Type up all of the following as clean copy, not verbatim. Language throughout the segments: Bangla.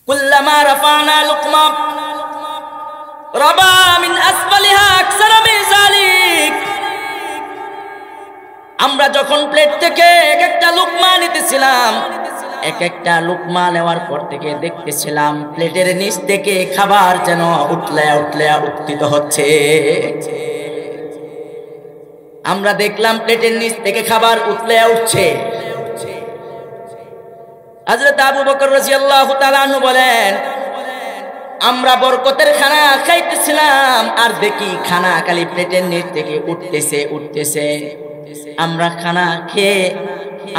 কুল্লামা রাফানা লুকমা রাবা মিন আসফালিহা আকসারা মিন যালিক। আমরা যখন প্লেট থেকে এক একটা লুকমা নিতেছিলাম, এক একটা লুকমা নেওয়ার পর থেকে দেখতেছিলাম প্লেটের নিচ থেকে খাবার যেন উঠলে উঠলে উত্থিত হচ্ছে। আমরা দেখলাম প্লেটের নিচ থেকে খাবার উঠলে উঠছে। হযরত আবু বকর রাদিয়াল্লাহু তাআলা আনহু বলেন, আমরা বরকতের খানা খাইতেছিলাম আর দেখি খানা খালি প্লেটের নিচ থেকে উঠতেছে। আমরা খানা খেয়ে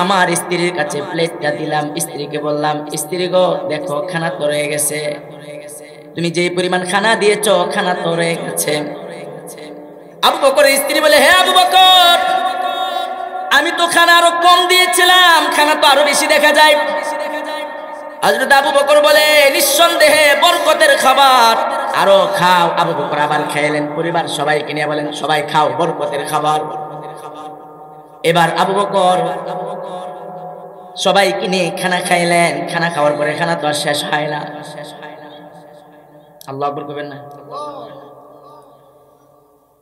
আমার স্ত্রীর কাছে প্লেটটা দিলাম, স্ত্রীকে বললাম, স্ত্রী গো দেখো খানা তো রয়ে গেছে, তুমি যেই পরিমাণ খানা দিয়েছো খানা তো রয়ে গেছে। আবু বকরের স্ত্রী বলে, হে আবু বকর, আমি তো খানা আরো কম দিয়েছিলাম, খানা তো আরো বেশি দেখা যায়। হযরত আবু বকর বলে, নিঃসন্দেহে বরকতের খাবার, আরো খাও। আবু বকর আবার খাইলেন, পরিবার সবাইকে নিয়ে বলেন, সবাই খাও বরকতের খাবার। এবার আবু বকর সবাইকে নিয়ে খানা খাইলেন। খানা খাওয়ার পরে খানা তো আর শেষ হয় না। আল্লাহু আকবার কইবেন না?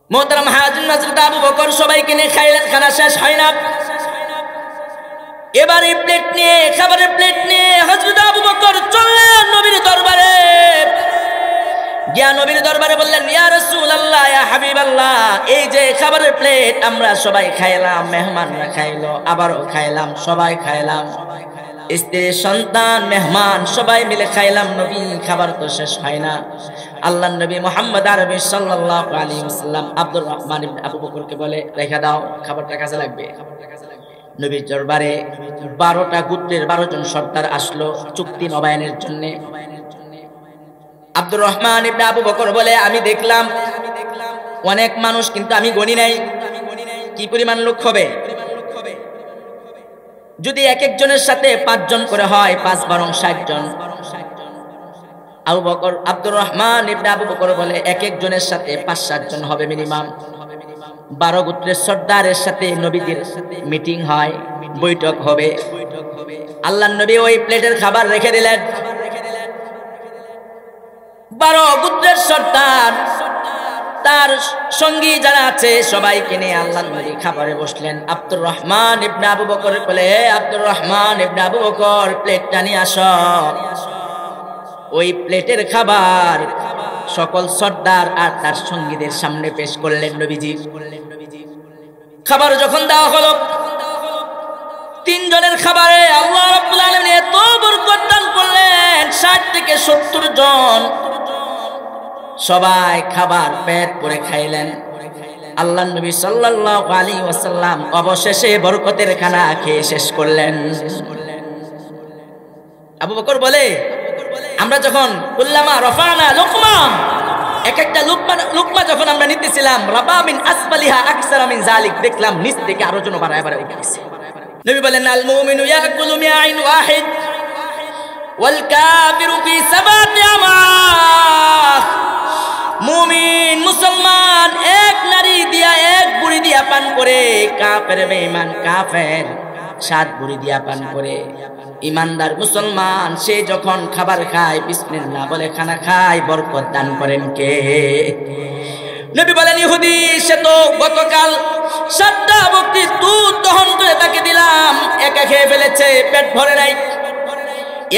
মোহতারাম হাজির, হযরত আবু বকর সবাইকে নিয়ে খাইলেন, খানা শেষ হয় না। এবার এই প্লেট নিয়ে, খাবারের প্লেট নিয়ে হযরত আবু বকর চললেন নবীর দরবারে। গিয়া নবীর দরবারে বললেন, ইয়া রাসূলুল্লাহ, ইয়া হাবিবাল্লাহ, এই যে খাবারের প্লেট আমরা সবাই খাইলাম, মেহমানরা খাইলো, আবারও খাইলাম, সবাই খাইলাম, স্ত্রী সন্তান মেহমান সবাই মিলে খাইলাম, নবী খাবার তো শেষ হয় না। আল্লাহর নবী মুহাম্মদ আরবি সাল্লাল্লাহু আলাইহি ওয়াসাল্লাম আব্দুর রহমান ইবনে আবু বকরকে বলে, রেখে দাও, খাবারটা কাজে লাগবে। নবীর দরবারে 12টা গোত্রের 12 জন সর্দার আসলো চুক্তি নবায়নের জন্য। আব্দুর রহমান ইবনে আবু বকর বলে, আমি দেখলাম অনেক মানুষ, কিন্তু আমি গণি নাই কি পরিমাণ লোক হবে। যদি এক একজনের সাথে 5 জন করে হয়, 5 বরং 60 জন। আব্দুর রহমান ইবনে আবু বকর বলে, এক একজনের সাথে 5-7 জন হবে মিনিমাম। 12 গোত্রের সর্দারের সাথে নবীদের মিটিং হয়, বৈঠক হবে। আল্লাহর নবী ওই প্লেটের খাবার রেখে দিলেন। 12 গোত্রের সর্দার তার সঙ্গী যারা আছে সবাইকে নিয়ে আল্লাহর নবী খাবারে বসলেন। আব্দুর রহমান ইবনে আবু বকর বলে, হে আব্দুর রহমান ইবনে আবু বকর, প্লেটটা নিয়ে আসো। ওই প্লেটের খাবার সকল সর্দার আর তার সঙ্গীদের সামনে পেশ করলেন নবীজি। খাবার যখন দেওয়া হলো, 3 জনের খাবারে আল্লাহ রাব্বুল আলামিন এত বরকত দান করলেন, 60 থেকে 70 জন সবাই খাবার পেট ভরে খাইলেন। আল্লাহর নবী সাল্লাল্লাহু আলাইহি ওয়াসাল্লাম অবশেষে বরকতের খানা খেয়ে শেষ করলেন। আবু বকর বলে, আমরা যখন কুল্লামা রাফানা লুকমা, এক একটা লুকমা যখন আমরা নিতেছিলাম, রাবা মিন আসফালিহা আকসারা মিন যালিক, দেখলাম নিচ থেকে আরো জন বাড়ায় বাড়ায় উঠতেছে। নবী বলেন, আল মুমিনু ইয়াকুলু মিআইন ওয়াহিদ ওয়াল কাফিরু ফি সাবাতি আমাহ। মুমিন মুসলমান এক নারী দিয়া, এক বুড়ি দিয়া পান করে, কাফের বেঈমান কাফের 7 বুড়ি দিয়া পান করে। ইমানদার মুসলমান সে যখন খাবার খায়, বিসমিল্লাহ বলে খানা খায়, বরকত দান করেন কে? নবী বলেন, ইহুদি সে তো গতকাল 7টা বকরির দুধ দহন করে তাকে দিলাম, একা খেয়ে ফেলেছে, পেট ভরে নাই।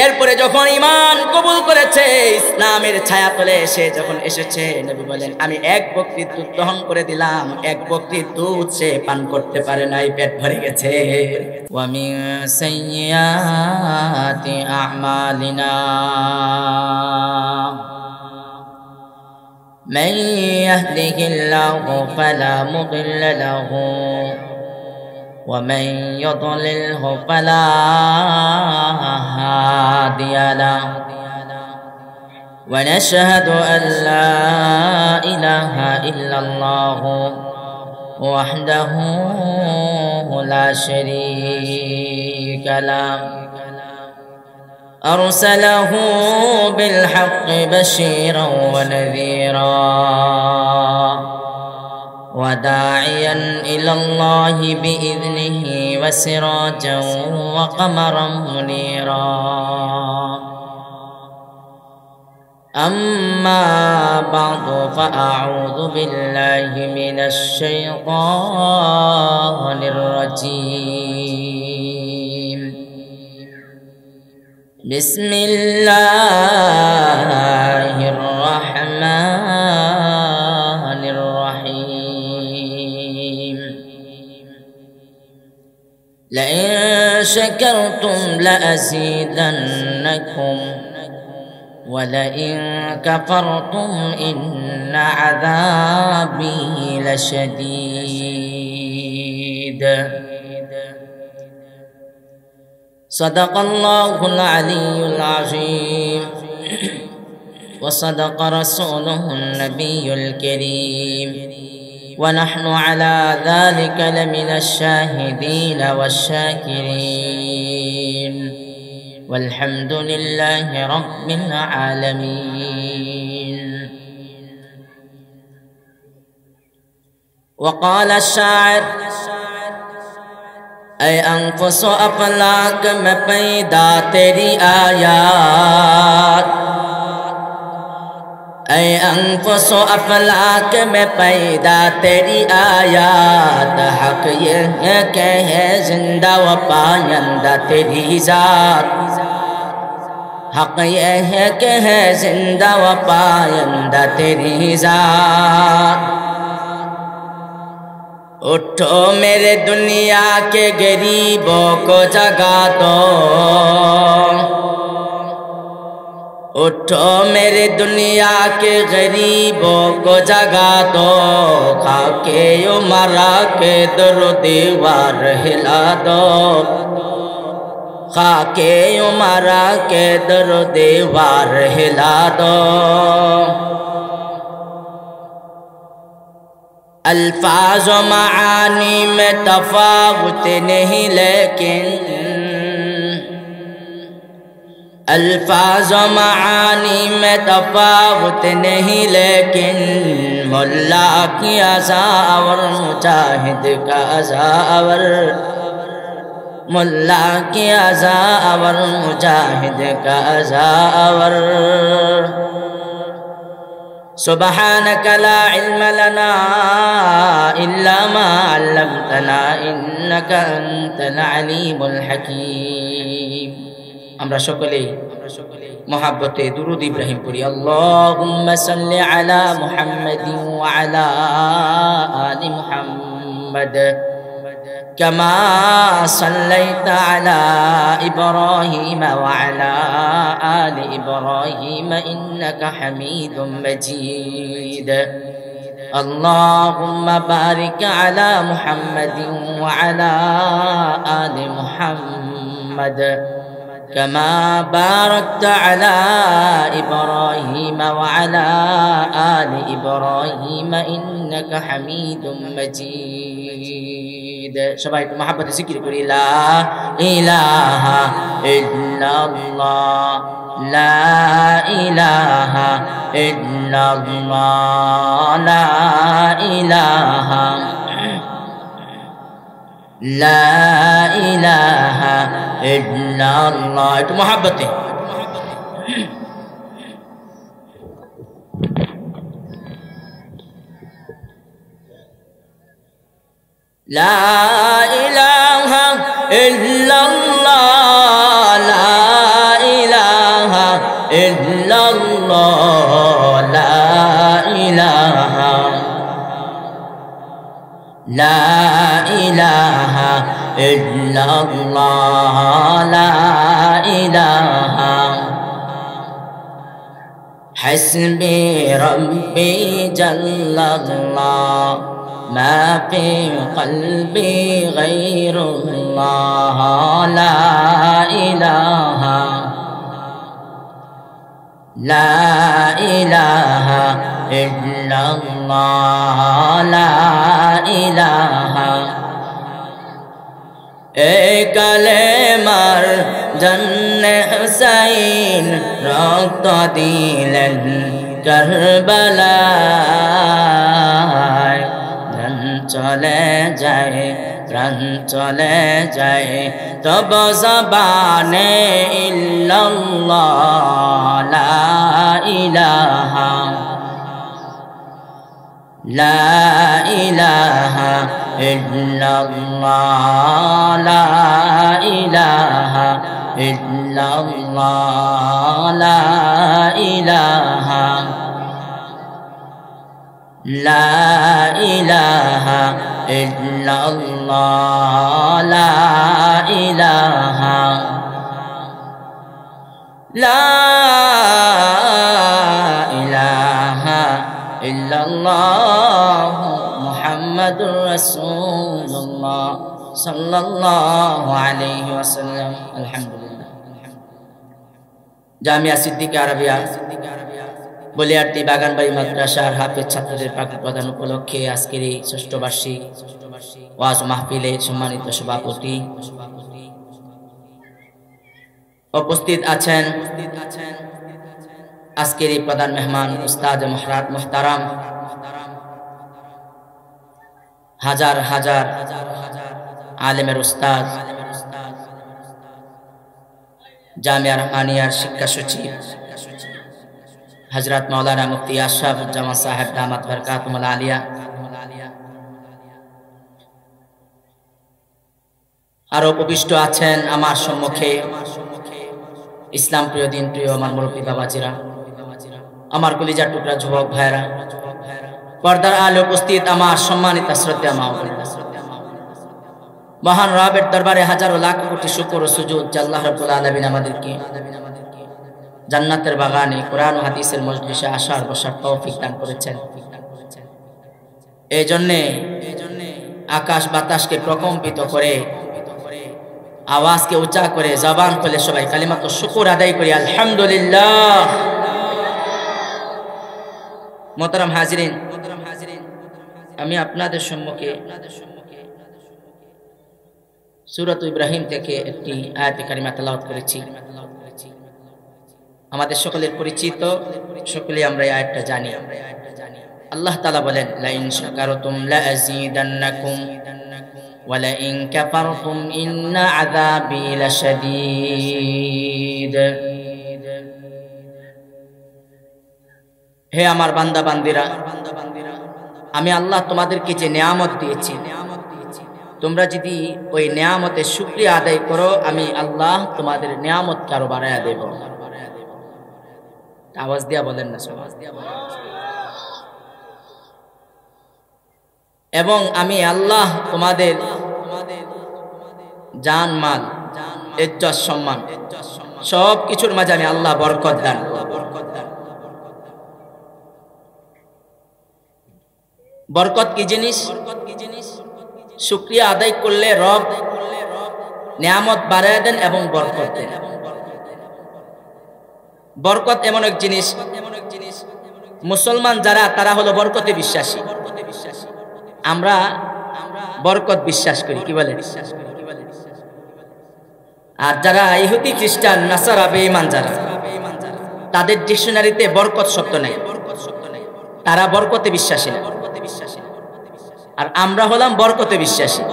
এরপরে যখন ঈমান কবুল করেছে, ইসলামের ছায়া তলে সে যখন এসেছে, নবী বলেন, আমি 1 বকরির দুধ দহন করে দিলাম, 1 বকরির দুধ সে পান করতে পারে নাই, পেট ভরে গেছে। ওয়া মিন সাইয়্যাতি আ'মালিনা মান ইয়াহদিহিল্লাহু ফালা মুদিল্লা লাহু ওয়া মান ইউদ্লিলহু ফালা হাদিয়া লাহু ওয়া নাশহাদু আল লা ইলাহা ইল্লাল্লাহু ওয়াহদাহু লা শারীকা লাহু أرسله بالحق بشيرا ونذيرا وداعيا إلى الله بإذنه وسراجا وقمرا منيرا أما بعد فأعوذ بالله من الشيطان الرجيم بسم الله الرحمن الرحيم لئن شكرتم لأزيدنكم ولئن كفرتم إن عذابي لشديد صدق الله العلي العظيم وصدق رسوله النبي الكريم ونحن على ذلك لمن الشاهدين والشاكرين والحمد لله رب العالمين وقال الشاعر ऐ अंफुस अफलाक में पैदा तेरी आयात ऐ अंफुस अफलाक में पैदा तेरी आयात हक ये है कि है जिंदा व पायंदा तेरी जात हक ये है कि है जिंदा व पायंदा तेरी जात उठो मेरे दुनिया के गरीबों को जगा दो उठो मेरे दुनिया के गरीबों को जगा दो खाके उमरा के दरो दीवार हिला दो खाके उमरा के दरो दीवार हिला दो अल्फाज व मानी में तफावत नहीं लेकिन अल्फाज व मानी में तफावत नहीं लेकिन मुल्ला की अज़ावर मुजाहिद का अज़ावर मुल्ला की अज़ावर मुजाहिद का अज़ावर सुब्हानक ला इल्म लना इल्ला मा अल्लमतना इन्नका अंतल अलीमुल हकीम আমরা সকলেই মহব্বতে দুরূদ ইব্রাহিম পড়ি আল্লাহুম্মা সাল্লি আলা মুহাম্মাদিন ওয়া আলা আলি মুহাম্মাদ كما صليت على إبراهيم وعلى آل إبراهيم إنك حميد مجيد اللهم بارك على محمد وعلى آل محمد كما باركت على إبراهيم وعلى آل إبراهيم إنك حميد مجيد সবাই একটু মহব্বতে জিকির করি লা ইলাহা ইল্লাল্লাহ লা ইলাহা ইল্লাল্লাহ লা ইলাহা লা ইলাহা ইল্লাল্লাহ একটু মহব্বতে لا إله إلا الله لا إله إلا الله لا إله لا إله إلا الله لا إله حسبي ربي جل الله ما في قلبي غير الله لا إله لا إله إلا الله لا إله কালেমার জন্নে হুসাইন রক্ত দিলেন কারবালায় প্রাণ চলে যায় প্রাণ চলে যায় তব জবানে ইল্লাল্লাহ লা ইলাহা লা ইলাহা ইল্লাল্লাহ লা ইলাহা ইল্লাল্লাহ লা ইলাহা লা ইলাহা ইল্লাল্লাহ লা ইলাহা লা ইলাহা ইল্লাল্লাহ মুহাম্মাদুর রাসূলুল্লাহ সাল্লাল্লাহু আলাইহি ওয়াসাল্লাম। আলহামদুলিল্লাহ। জামিয়া সিদ্দিকা আরবিয়া বলিয়ারটি বাগানবাড়ি মাদ্রাসার হাফেজ ছাত্রদের পাকের প্রদান উপলক্ষে আজকের এই ষষ্ঠ বার্ষিক ওয়াজ মাহফিলের সম্মানিত সভাপতি উপস্থিত আছেন আজকের এই প্রধান মেহমান উস্তাদ মুহতারাম, হাজার হাজার আলেমের উস্তাদ, জামিয়া রহমানিয়ার শিক্ষা সচিব হযরত মাওলানা মুফতি আশরাফুজ্জামান সাহেব দামাত বরকাতুহুল আলিয়া, আরো উপবিষ্ট আছেন আমার সম্মুখে ইসলাম প্রিয় দিন প্রিয় আমার মুরব্বী বাবাজিরা, আমার কলিজার টুকরা যুবক ভাইরা, পর্দার আলো উপস্থিত আমার সম্মানিত শ্রদ্ধা মা ও বোনেরা, মহান রবের দরবারে হাজারো লাখ কোটি শুকর ও সুজুদ যে আল্লাহ রাব্বুল আলামিন আমাদেরকে জান্নাতের বাগানে কোরআন ও হাদিসের মজলিসে আসার বসার তৌফিক দান করেছেন। এই জন্যে আকাশ বাতাসকে প্রকম্পিত করে আওয়াজকে উঁচা করে জবান খুলে সবাই কালিমাত শুকর আদায় করি আলহামদুলিল্লাহ। মোহতারাম হাজিরিন, আমি আপনাদের সম্মুখে সূরাত ইব্রাহিম থেকে একটি আয়াতে কারিমা তেলাওয়াত করেছি। আমাদের সকলের পরিচিত, সকলে আমরা এই আয়াতটা জানি। আল্লাহ তাআলা বলেন, লা ইন শাকারতুম লা আযীদান্নাকুম ওয়া লা ইন কাফারতুম ইন্না আযাবি লাশাদীদ। হে আমার বান্দা বান্দিরা, আমি আল্লাহ তোমাদেরকে যে নিয়ামত দিয়েছি, তোমরা যদি ওই নিয়ামতের শুকরিয়া আদায় করো, আমি আল্লাহ তোমাদের নিয়ামতকে আরো বাড়ায়া দেব। আওয়াজ দিয়া বলেন না সবাই। এবং আমি আল্লাহ তোমাদের জান মাল ইজ্জত সম্মান সব কিছুর মাঝে আমি আল্লাহ বরকত দান করব। বরকত কি জিনিস? শুকরিয়া আদায় করলে রব নিয়ামত বাড়ায় দেন এবং বরকত দেন। বরকত এমন এক জিনিস, মুসলমান যারা তারা হলো বরকতে বিশ্বাসী। আমরা বরকত বিশ্বাস করি, কি বলে? আর যারা ইহুদি খ্রিস্টান নাসারা বেঈমান যারা, তাদের ডিকশনারিতে বরকত শব্দ নেই, তারা বরকতে বিশ্বাসী না। আর আমরা হলাম বরকতে বিশ্বাসী।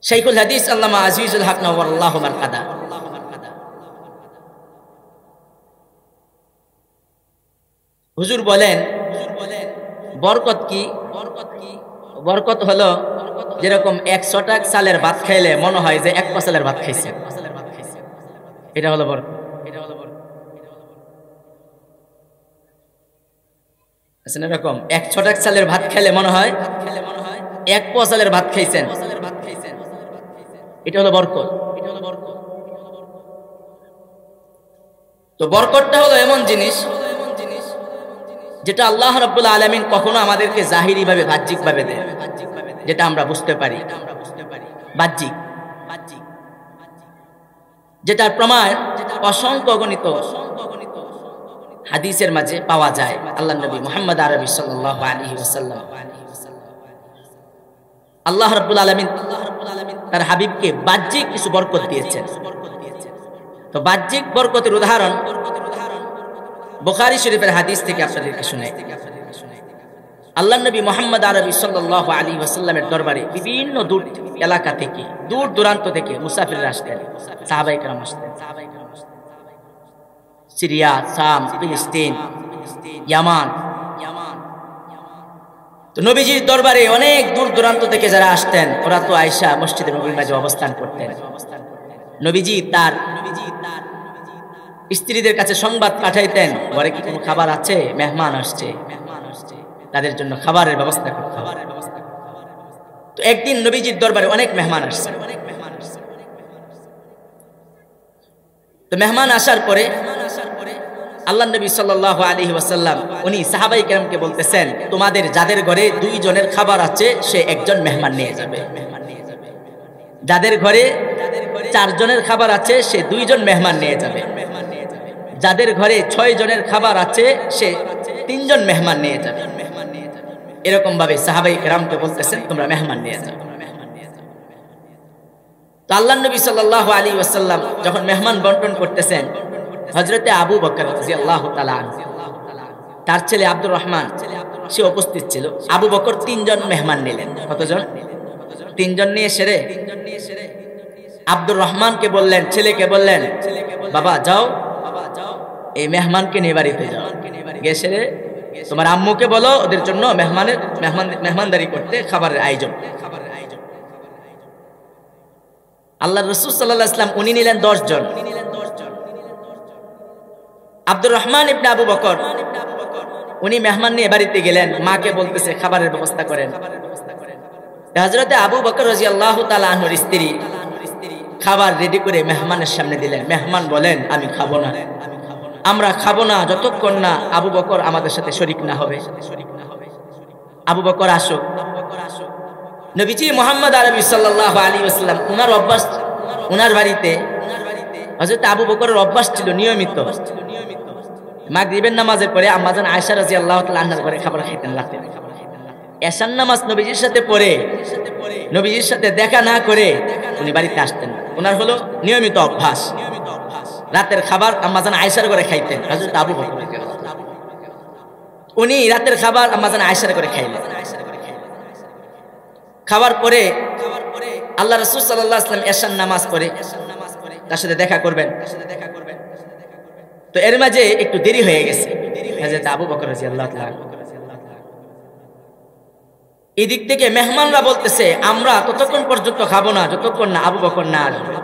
শাইখুল হাদিস আল্লামা আজিজুল হক নওয়ারাল্লাহু মারকাদা হুজুর বলেন, বরকত কি? বরকত হলো যেরকম 100 টাকা চালের ভাত খাইলে মনে হয় যে 1 পশালের ভাত খাইছে, এটা হলো বরকত। আচ্ছা, এরকম 100 টাকা চালের ভাত খাইলে মনে হয় 1 পশালের ভাত খাইছেন, এটা হলো বরকত। তো বরকতটা হলো এমন জিনিস যেটা আল্লাহ রাব্বুল আলামিন কখনো আমাদেরকে জাহিরি ভাবে বাহ্যিক ভাবে দেয়, যেটা আমরা বুঝতে পারি, বাহ্যিক, যেটার প্রমাণ অসংখ্য গণিত হাদিসের মাঝে পাওয়া যায়। আল্লাহর নবী মুহাম্মদ আরবি সাল্লাল্লাহু আলাইহি ওয়াসাল্লাম, আল্লাহ রাব্বুল আলামিন তার হাবিবকে বাহ্যিক কিছু বরকত দিয়েছেন। তো বাহ্যিক বরকতের উদাহরণ বুখারী শরীফের হাদিস থেকে আপনাদেরকে শোনাই। আল্লাহর নবী মুহাম্মদ আরবি সাল্লাল্লাহু আলাইহি ওয়াসাল্লামের দরবারে বিভিন্ন দূর এলাকা থেকে, দূর দূরান্ত থেকে মুসাফিররা আসতেন, সাহাবায়ে কেরাম আসতেন। সিরিয়া, শাম, ফিলিস্তিন, ইয়ামান। তো নবীজির দরবারে অনেক দূর দূরান্ত থেকে যারা আসতেন ওরা তো আয়েশা মসজিদে নববীর মাঝে অবস্থান করতেন। নবীজি তার স্ত্রীদের কাছে সংবাদ পাঠাইতেন, ঘরে কি কোনো খাবার আছে, মেহমান আসছে, তাদের জন্য খাবারের ব্যবস্থা করতে হবে। তো একদিন নবীজির দরবারে অনেক মেহমান আসছে। তো মেহমান আসার পরে আল্লাহ নবী সাল্লাল্লাহু আলাইহি ওয়াসাল্লাম উনি সাহাবায়ে কেরামকে বলতেছেন, তোমাদের যাদের ঘরে 2 জনের খাবার আছে সে একজন মেহমান নিয়ে যাবে। যাদের ঘরে 4 জনের খাবার আছে সে 2 জন মেহমান নিয়ে যাবে। যাদের ঘরে 6 জনের খাবার আছে সে 3 জন মেহমান নিয়ে যাবে। এরকম ভাবে সাহাবায়ে কেরামকে বলতেছেন তোমরা মেহমান নিয়ে যাও। তো আল্লাহ নবী সাল্লাল্লাহু আলাইহি ওয়াসাল্লাম যখন মেহমান বন্টন করতেছেন, হযরতে আবু বকর রাদিয়াল্লাহু তাআলা তার ছেলে আব্দুর রহমান সে উপস্থিত ছিল। আবু বকর 3 জন মেহমান নিলেন। কতজন? 3 জন নিয়ে সেরে আব্দুর রহমানকে বললেন, ছেলেকে বললেন, বাবা যাও এই মেহমানকে নিয়ে বাড়িতে যাও, গিয়ে সেরে তোমার আম্মুকে বলো ওদের জন্য মেহমানদারি করতে, খাবারের আয়োজন। আল্লাহ রাসূল সাল্লাল্লাহু আলাইহি ওয়াসাল্লাম উনি নিলেন 10 জন। আব্দুর রহমান ইবনে আবু বকর উনি মেহমান নিয়ে বাড়িতে গেলেন, মাকে বলতেছে খাবারের ব্যবস্থা করেন। হযরতে আবু বকর রাদিয়াল্লাহু তাআলা আনহুর স্ত্রী খাবার রেডি করে মেহমানের সামনে দিলেন। মেহমান বলেন, আমি খাবো না, আমরা খাবো না যতক্ষণ না আবু বকর আমাদের সাথে শরীক না হবে। আবু বকর আসো। নবীজি মুহাম্মদ আরবি সাল্লাল্লাহু আলাইহি ওয়াসাল্লাম উনার অভ্যাস, উনার বাড়িতে হযরত আবু বকরের অভ্যাস ছিল নিয়মিত মাগরিবের নামাজের পরে আম্মাজান আয়েশা রাদিয়াল্লাহু তাআলা আনহার ঘরে খাবার খাইতেন রাতে। এশার নামাজ নবীজির সাথে পড়ে নবীজির সাথে দেখা না করে উনি বাড়িতে আসতেন। ওনার হলো নিয়মিত অভ্যাস, রাতের খাবার আম্মাজান আয়েশার ঘরে খাইতেন। হযরত আবু বকর উনি রাতের খাবার আম্মাজান আয়েশার ঘরে খাইলেন। খাবার পরে আল্লাহ রাসূল সাল্লাল্লাহু আলাইহি ওয়াসাল্লাম এশার নামাজ পড়ে তার সাথে দেখা করবেন। তো এর মাঝে একটু দেরি হয়ে গেছে। হযরত আবু বকর রাদিয়াল্লাহু তাআলা এদিক থেকে মেহমানরা বলতেছে আমরা ততক্ষণ পর্যন্ত খাবো না যতক্ষণ না আবু বকর না আসবে।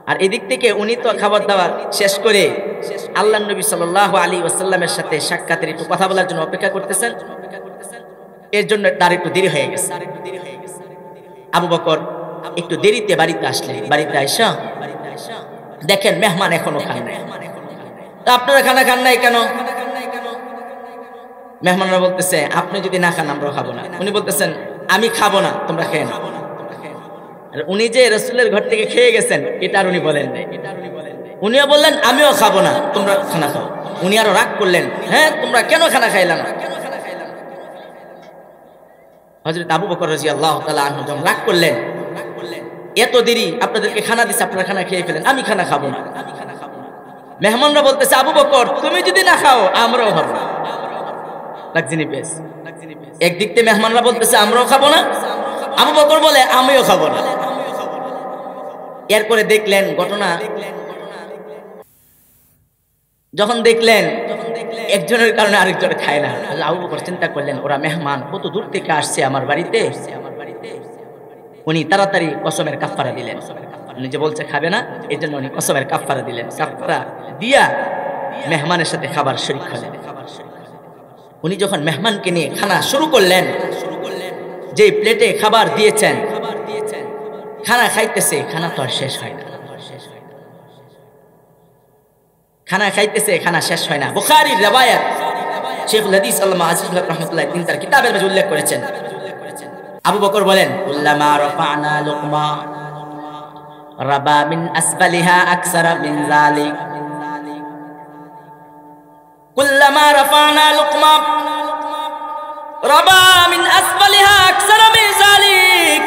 আর এদিক থেকে উনি তো খাবার দাবার শেষ করে আল্লাহর নবী সাল্লাল্লাহু আলাইহি ওয়াসাল্লামের সাথে সাক্ষাতের একটু কথা বলার জন্য অপেক্ষা করতেছেন। এর জন্য তার একটু দেরি হয়ে গেছে। আবু বকর একটু দেরিতে বাড়িতে আসলেন। বাড়িতে আয়েশা দেখেন মেহমান এখনো খান নাই। আপনারা খানা খান নাই কেন? মেহমানরা বলতেছে আপনি যদি না খান আমরাও খাবো না। উনি বলতেছেন আমি খাবো না, তোমরা খেয়ে নাও। উনি যে রাসূলের ঘর থেকে খেয়ে গেছেন এটা আর উনি বলেন নাই। উনিও বললেন আমিও খাবো না, তোমরা খানা খাও। উনি আরো রাগ করলেন, হ্যাঁ তোমরা কেন খানা খাইলা না? হযরত আবু বকর রাদিয়াল্লাহু তাআলা আনহু যখন রাগ করলেন, এত দেরি আপনাদেরকে খানা দিছে, আপনারা খানা খেয়ে ফেলেন, আমি খানা খাবো না। মেহমানরা বলতেছে আবু বকর তুমি যদি না খাও আমরাও খাবো না। লাগজিনি পেস একদিক থেকে মেহমানরা বলতেছে আমরাও খাবো না, আবু বকর বলে আমিও খাবো না। এরপরে দেখলেন ঘটনা, যখন দেখলেন একজনের কারণে আরেকজন খায় না, আবু বকর চিন্তা করলেন ওরা মেহমান কত দূর থেকে আসছে আমার বাড়িতে। উনি তাড়াতাড়ি কসমের কাফারা দিলেন। উনি যে বলছে খাবে না এই জন্য উনি কসমের কাফারা দিলেন। কাফারা দিয়া মেহমানের সাথে খাবার শরীক হলেন। উনি যখন মেহমানকে নিয়ে খানা শুরু করলেন, যে প্লেটে খাবার দিয়েছেন খানা খাইতেছে, খানা তো আর শেষ হয় না। খানা খাইতেছে, খানা শেষ হয় না। বুখারীর riwayat শেখুল হাদিস আল্লামা আজিজুল হক রাহমাতুল্লাহ তিনি তার কিতাবের মধ্যে উল্লেখ করেছেন। আবু বকর বলেন কুল্লামা রাফা'না লুকমা রাবা মিন আসফালিহা আকসারা মিন যালিক। কুল্লামা রাফা'না লুকমা রাবা মিন আসফালিহা আকসারা মিন যালিক।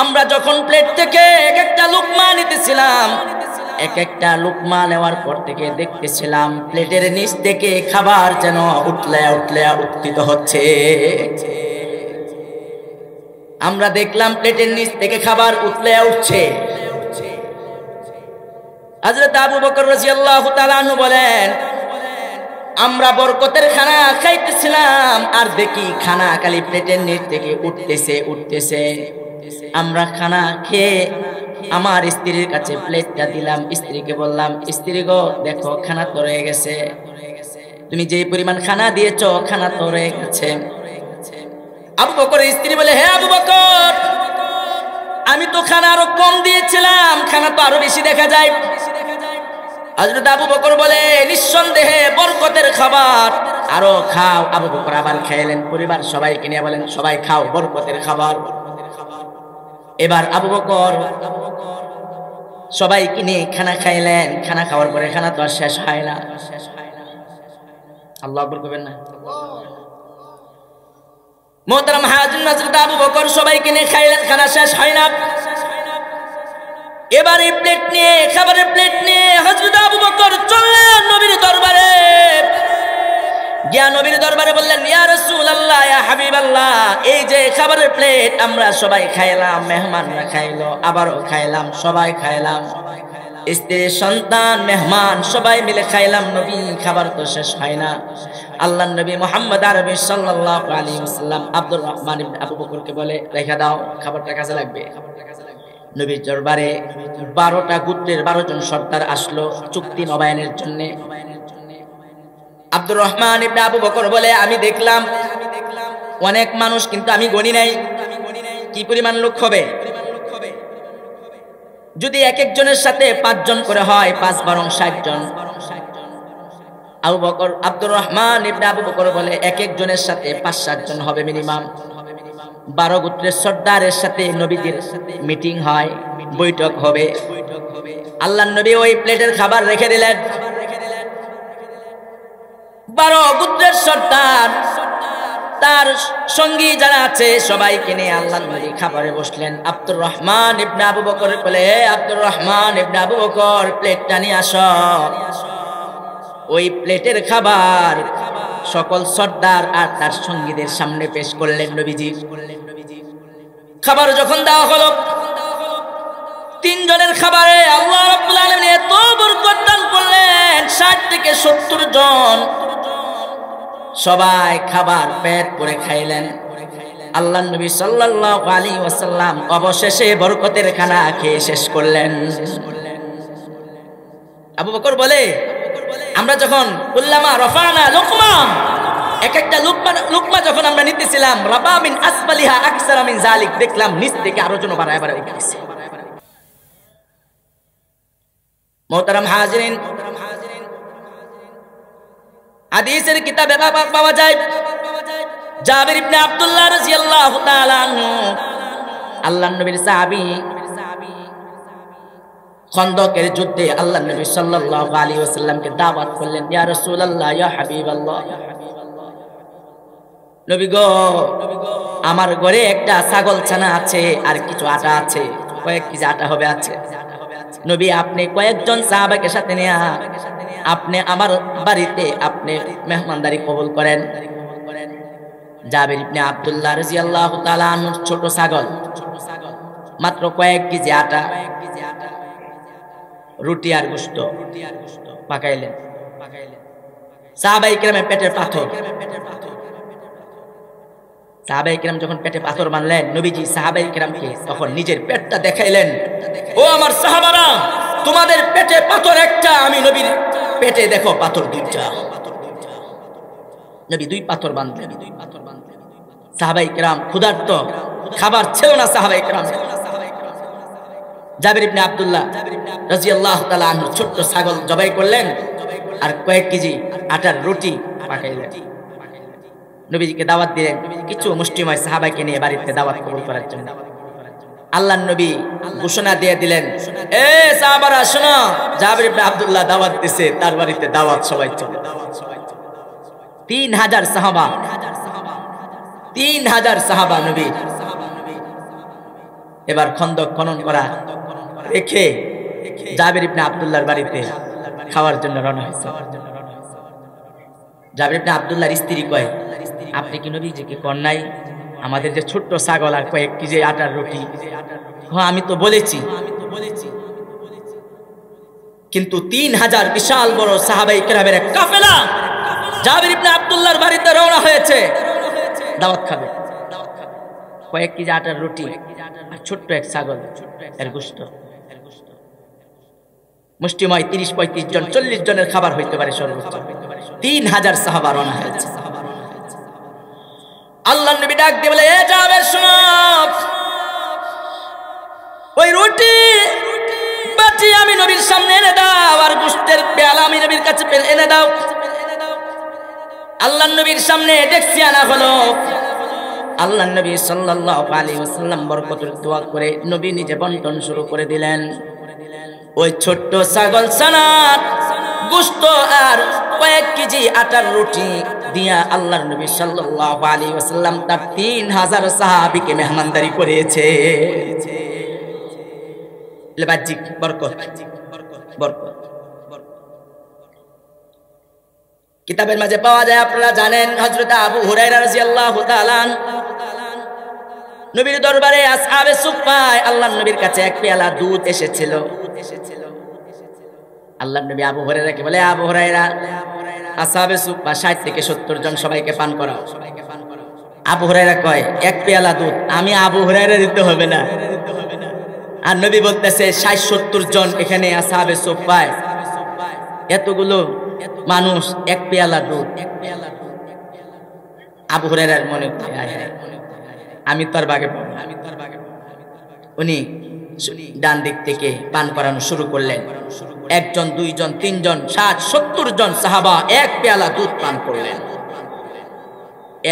আমরা যখন প্লেট থেকে এক একটা লুকমা নিতেছিলাম, এক একটা লুকমা নেওয়ার পর থেকে দেখতেছিলাম প্লেটের নিচ থেকে খাবার যেন উঠলে উঠলে উত্থিত হচ্ছে। আমরা দেখলাম প্লেটের নিচ থেকে খাবার উঠলে উঠছে। হযরত আবু বকর রাদিয়াল্লাহু তাআলা আনহু বলেন আমরা বরকতের খানা খাইতেছিলাম আর দেখি খানা খালি প্লেটের নিচ থেকে উঠতেছে। আমরা খানা খেয়ে আমার স্ত্রীর কাছে প্লেটটা দিলাম, স্ত্রীকে বললাম, স্ত্রী গো দেখো খানা তো রয়ে গেছে, তুমি যে পরিমাণ খানা দিয়েছো খানা তো রয়ে গেছে। আবু বকরের স্ত্রী বলে, হে আবু বকর, আমি তো খানা আরো কম দিয়েছিলাম, খানা তো আরো বেশি দেখা যায়। হযরত আবু বকর বলে, নিঃসন্দেহে বরকতের খাবার, আরো খাও। আবু বকর আবার খাইলেন, পরিবার সবাইকে নিয়ে বলেন, সবাই খাও বরকতের খাবার। এবার আবু বকর সবাইকে নিয়ে খানা খাইলেন। খানা খাওয়ার পরে খানা তো আর শেষ হয় না। আল্লাহু আকবার কইবেন না? মোহতারাম হাজির, হযরত আবু বকর সবাইকে নিয়ে খাইলেন, খানা শেষ হয় না। এবার এই প্লেট নিয়ে, খাবারের প্লেট নিয়ে হযরত আবু বকর চললেন নবীর দরবারে। গিয়া নবীর দরবারে বললেন, ইয়া রাসূলুল্লাহ, ইয়া হাবিবাল্লাহ, এই যে খাবারের প্লেট আমরা সবাই খাইলাম, মেহমানরা খাইলো, আবারও খাইলাম, সবাই খাইলাম, স্ত্রী সন্তান মেহমান সবাই মিলে খাইলাম, নবী খাবার তো শেষ হয় না। আল্লাহর নবী মুহাম্মদ আরবি সাল্লাল্লাহু আলাইহি ওয়াসাল্লাম আব্দুর রহমান ইবনে আবু বকরকে বলে, রেখে দাও, খাবারটা কাজে লাগবে। নবীর দরবারে 12টা গোত্রের 12 জন সর্দার আসলো চুক্তি নবায়নের জন্য। আব্দুর রহমান ইবনে আবু বকর বলে, আমি দেখলাম অনেক মানুষ, কিন্তু আমি গণি নাই কি পরিমাণ লোক হবে। যদি এক একজনের সাথে 5 জন করে হয়, 5 বরং 60 জন। আবু বকর, আব্দুর রহমান ইবনে আবু বকর বলে, এক একজনের সাথে 5-7 জন হবে মিনিমাম। 12 গোত্রের সর্দারের সাথে নবীদের মিটিং হয়, বৈঠক হবে। আল্লাহর নবী ওই প্লেটের খাবার রেখে দিলেন। 12 গোত্রের সর্দার তার সঙ্গী যারা আছে সবাইকে নিয়ে আল্লাহর নবী খাবারে বসলেন। আব্দুর রহমান ইবনে আবু বকর বলে, হে আব্দুর রহমান ইবনে আবু বকর, প্লেটটা নিয়ে আসো। ওই প্লেটের খাবার সকল সর্দার আর তার সঙ্গীদের সামনে পেশ করলেন নবীজি। খাবার যখন দেওয়া হলো, 3 জনের খাবারে আল্লাহ রাব্বুল আলামিন এত বরকত দান করলেন, 60 থেকে 70 জন সবাই খাবার পেট ভরে খাইলেন। আল্লাহর নবী সাল্লাল্লাহু আলাইহি ওয়াসাল্লাম অবশেষে বরকতের খানা খেয়ে শেষ করলেন। আবু বকর বলে, আমরা যখন কুল্লামা রাফানা লুকমা, এক একটা লুকমা যখন আমরা নিতেছিলাম, রাবা মিন আসফালিহা আকসারা মিন যালিক, দেখলাম নিচ থেকে আরো জন বাড়ায় বাড়ায় উঠতেছে। মুহতারাম হাজিরিন, হাদিসের কিতাবে পাওয়া যায়, জাবির ইবনে আব্দুল্লাহ রাদিয়াল্লাহু তাআলা আনহু, আল্লাহর নবীর সাহাবী, খন্দকের যুদ্ধে আল্লাহর নবী সাল্লাল্লাহু আলাইহি ওয়াসাল্লামকে দাওয়াত করলেন, ইয়া রাসূলুল্লাহ, ইয়া হাবিবাল্লাহ, নবী গো, আমার ঘরে একটা ছাগল ছানা আছে আর কিছু আটা আছে, কয়েক কেজি আটা হবে আছে। নবী, আপনি কয়েকজন সাহাবাকে সাথে নিয়ে আপনি আমার বাড়িতে আপনি মেহমানদারি কবুল করেন। জাবির ইবনে আব্দুল্লাহ রাদিয়াল্লাহু তাআলা আনহুর ছোট ছাগল, মাত্র কয়েক কেজি আটা, রুটি আর গোশত পাকাইলেন। সাহাবায়ে কেরামের পেটের পাথর, সাহাবায়ে কেরাম যখন পেটে পাথর বানলেন, নবীজি সাহাবায়ে কেরামকে তখন নিজের পেটটা দেখাইলেন, ও আমার সাহাবারা, তোমাদের পেটে পাথর একটা, আমি নবীর পেটে দেখো পাথর 2টা। নবী 2 পাথর বাঁধলেন। সাহাবায়ে কেরাম ক্ষুধার্ত, খাবার ছিল না সাহাবায়ে কেরাম। জাবির ইবনে আব্দুল্লাহ রাদিয়াল্লাহু তাআলা আনহু ছোট্ট ছাগল জবাই করলেন আর কয়েক কেজি আটার রুটি পাকাইলেন। নবীজিকে দাওয়াত দিলেন, কিছু মুষ্টিময় সাহাবাকে নিয়ে বাড়িতে দাওয়াত কবুল করার জন্য। আল্লাহর নবী ঘোষণা দিয়ে দিলেন, এ সাহাবারা শোনো, জাবির ইবনে আব্দুল্লাহ দাওয়াত দিছে, তার বাড়িতে দাওয়াত, সবাই চলে। 3000 সাহাবা, 3000 সাহাবা নবী। এবার খন্দক খনন করা রেখে জাবির ইবনে আব্দুল্লাহর বাড়িতে খাওয়ার জন্য রওনা হয়েছে। জাবির ইবনে আব্দুল্লাহর স্ত্রী কয়, আপনি কি নবীজিকে কোন নাই আমাদের যে ছোট্ট ছাগল আর কয়েক কেজি আটার রুটি? হ্যাঁ, আমি তো বলেছি, কিন্তু 3000 বিশাল বড় সাহাবায়ে কেরামের এক কাফেলা জাবির ইবনে আব্দুল্লাহর বাড়িতে রওনা হয়েছে দাওয়াত খাবে। কয়েক কেজি আটার রুটি আর ছোট্ট এক ছাগল এর গোশত, মুষ্টিময় 30-35 জন 40 জনের খাবার হইতে পারে সর্বোচ্চ। 3000 সাহাবা রওনা হয়েছে। আল্লাহর নবী ডাক দিয়ে বলে, এ জাবের শোনো, ওই রুটি বাটি আমি নবীর সামনে এনে দাও, আর গোশতের পেয়ালা আমি নবীর কাছে এনে দাও। আল্লাহর নবীর সামনে ডেকসি আনা হলো। আল্লাহর নবী সাল্লাল্লাহু আলাইহি ওয়াসাল্লাম বরকতের দোয়া করে নবী নিজে বন্টন শুরু করে দিলেন। ওই ছোট্ট ছাগল ছানার গোশত আর কয়েক কেজি আটার রুটি দিয়া আল্লাহর নবী সাল্লাল্লাহু আলাইহি ওয়াসাল্লাম তার 3000 সাহাবীকে মেহমানদারি করেছে। বাহ্যিক বরকত, বরকত কিতাবের মাঝে পাওয়া যায়। আপনারা জানেন হযরত আবু হুরায়রা রাদিয়াল্লাহু তাআলা নবীর দরবারে আসহাবে সুফফায় আল্লাহর নবীর কাছে এক পেয়ালা দুধ এসেছিল। আল্লাহর নবী আবু হুরায়রাকে বলে, আবু হুরায়রা, আসহাবে সুফফা 60 থেকে 70 জন সবাইকে পান করাও। আবু হুরায়রা কয়, এক পেয়ালা দুধ আমি আবু হুরায়রা দিতে হবে না। আর নবী বলতেছে 60-70 জন এখানে আসহাবে সুফফায়, এতগুলো মানুষ, এক পেয়ালা দুধ। আবু হুরায়রার মনে আমি তোর ভাগে পাবো। উনি ডান দিক থেকে পান করানো শুরু করলেন। 1 জন 2 জন 3 জন 60-70 জন সাহাবা এক পেয়ালা দুধ পান করলেন।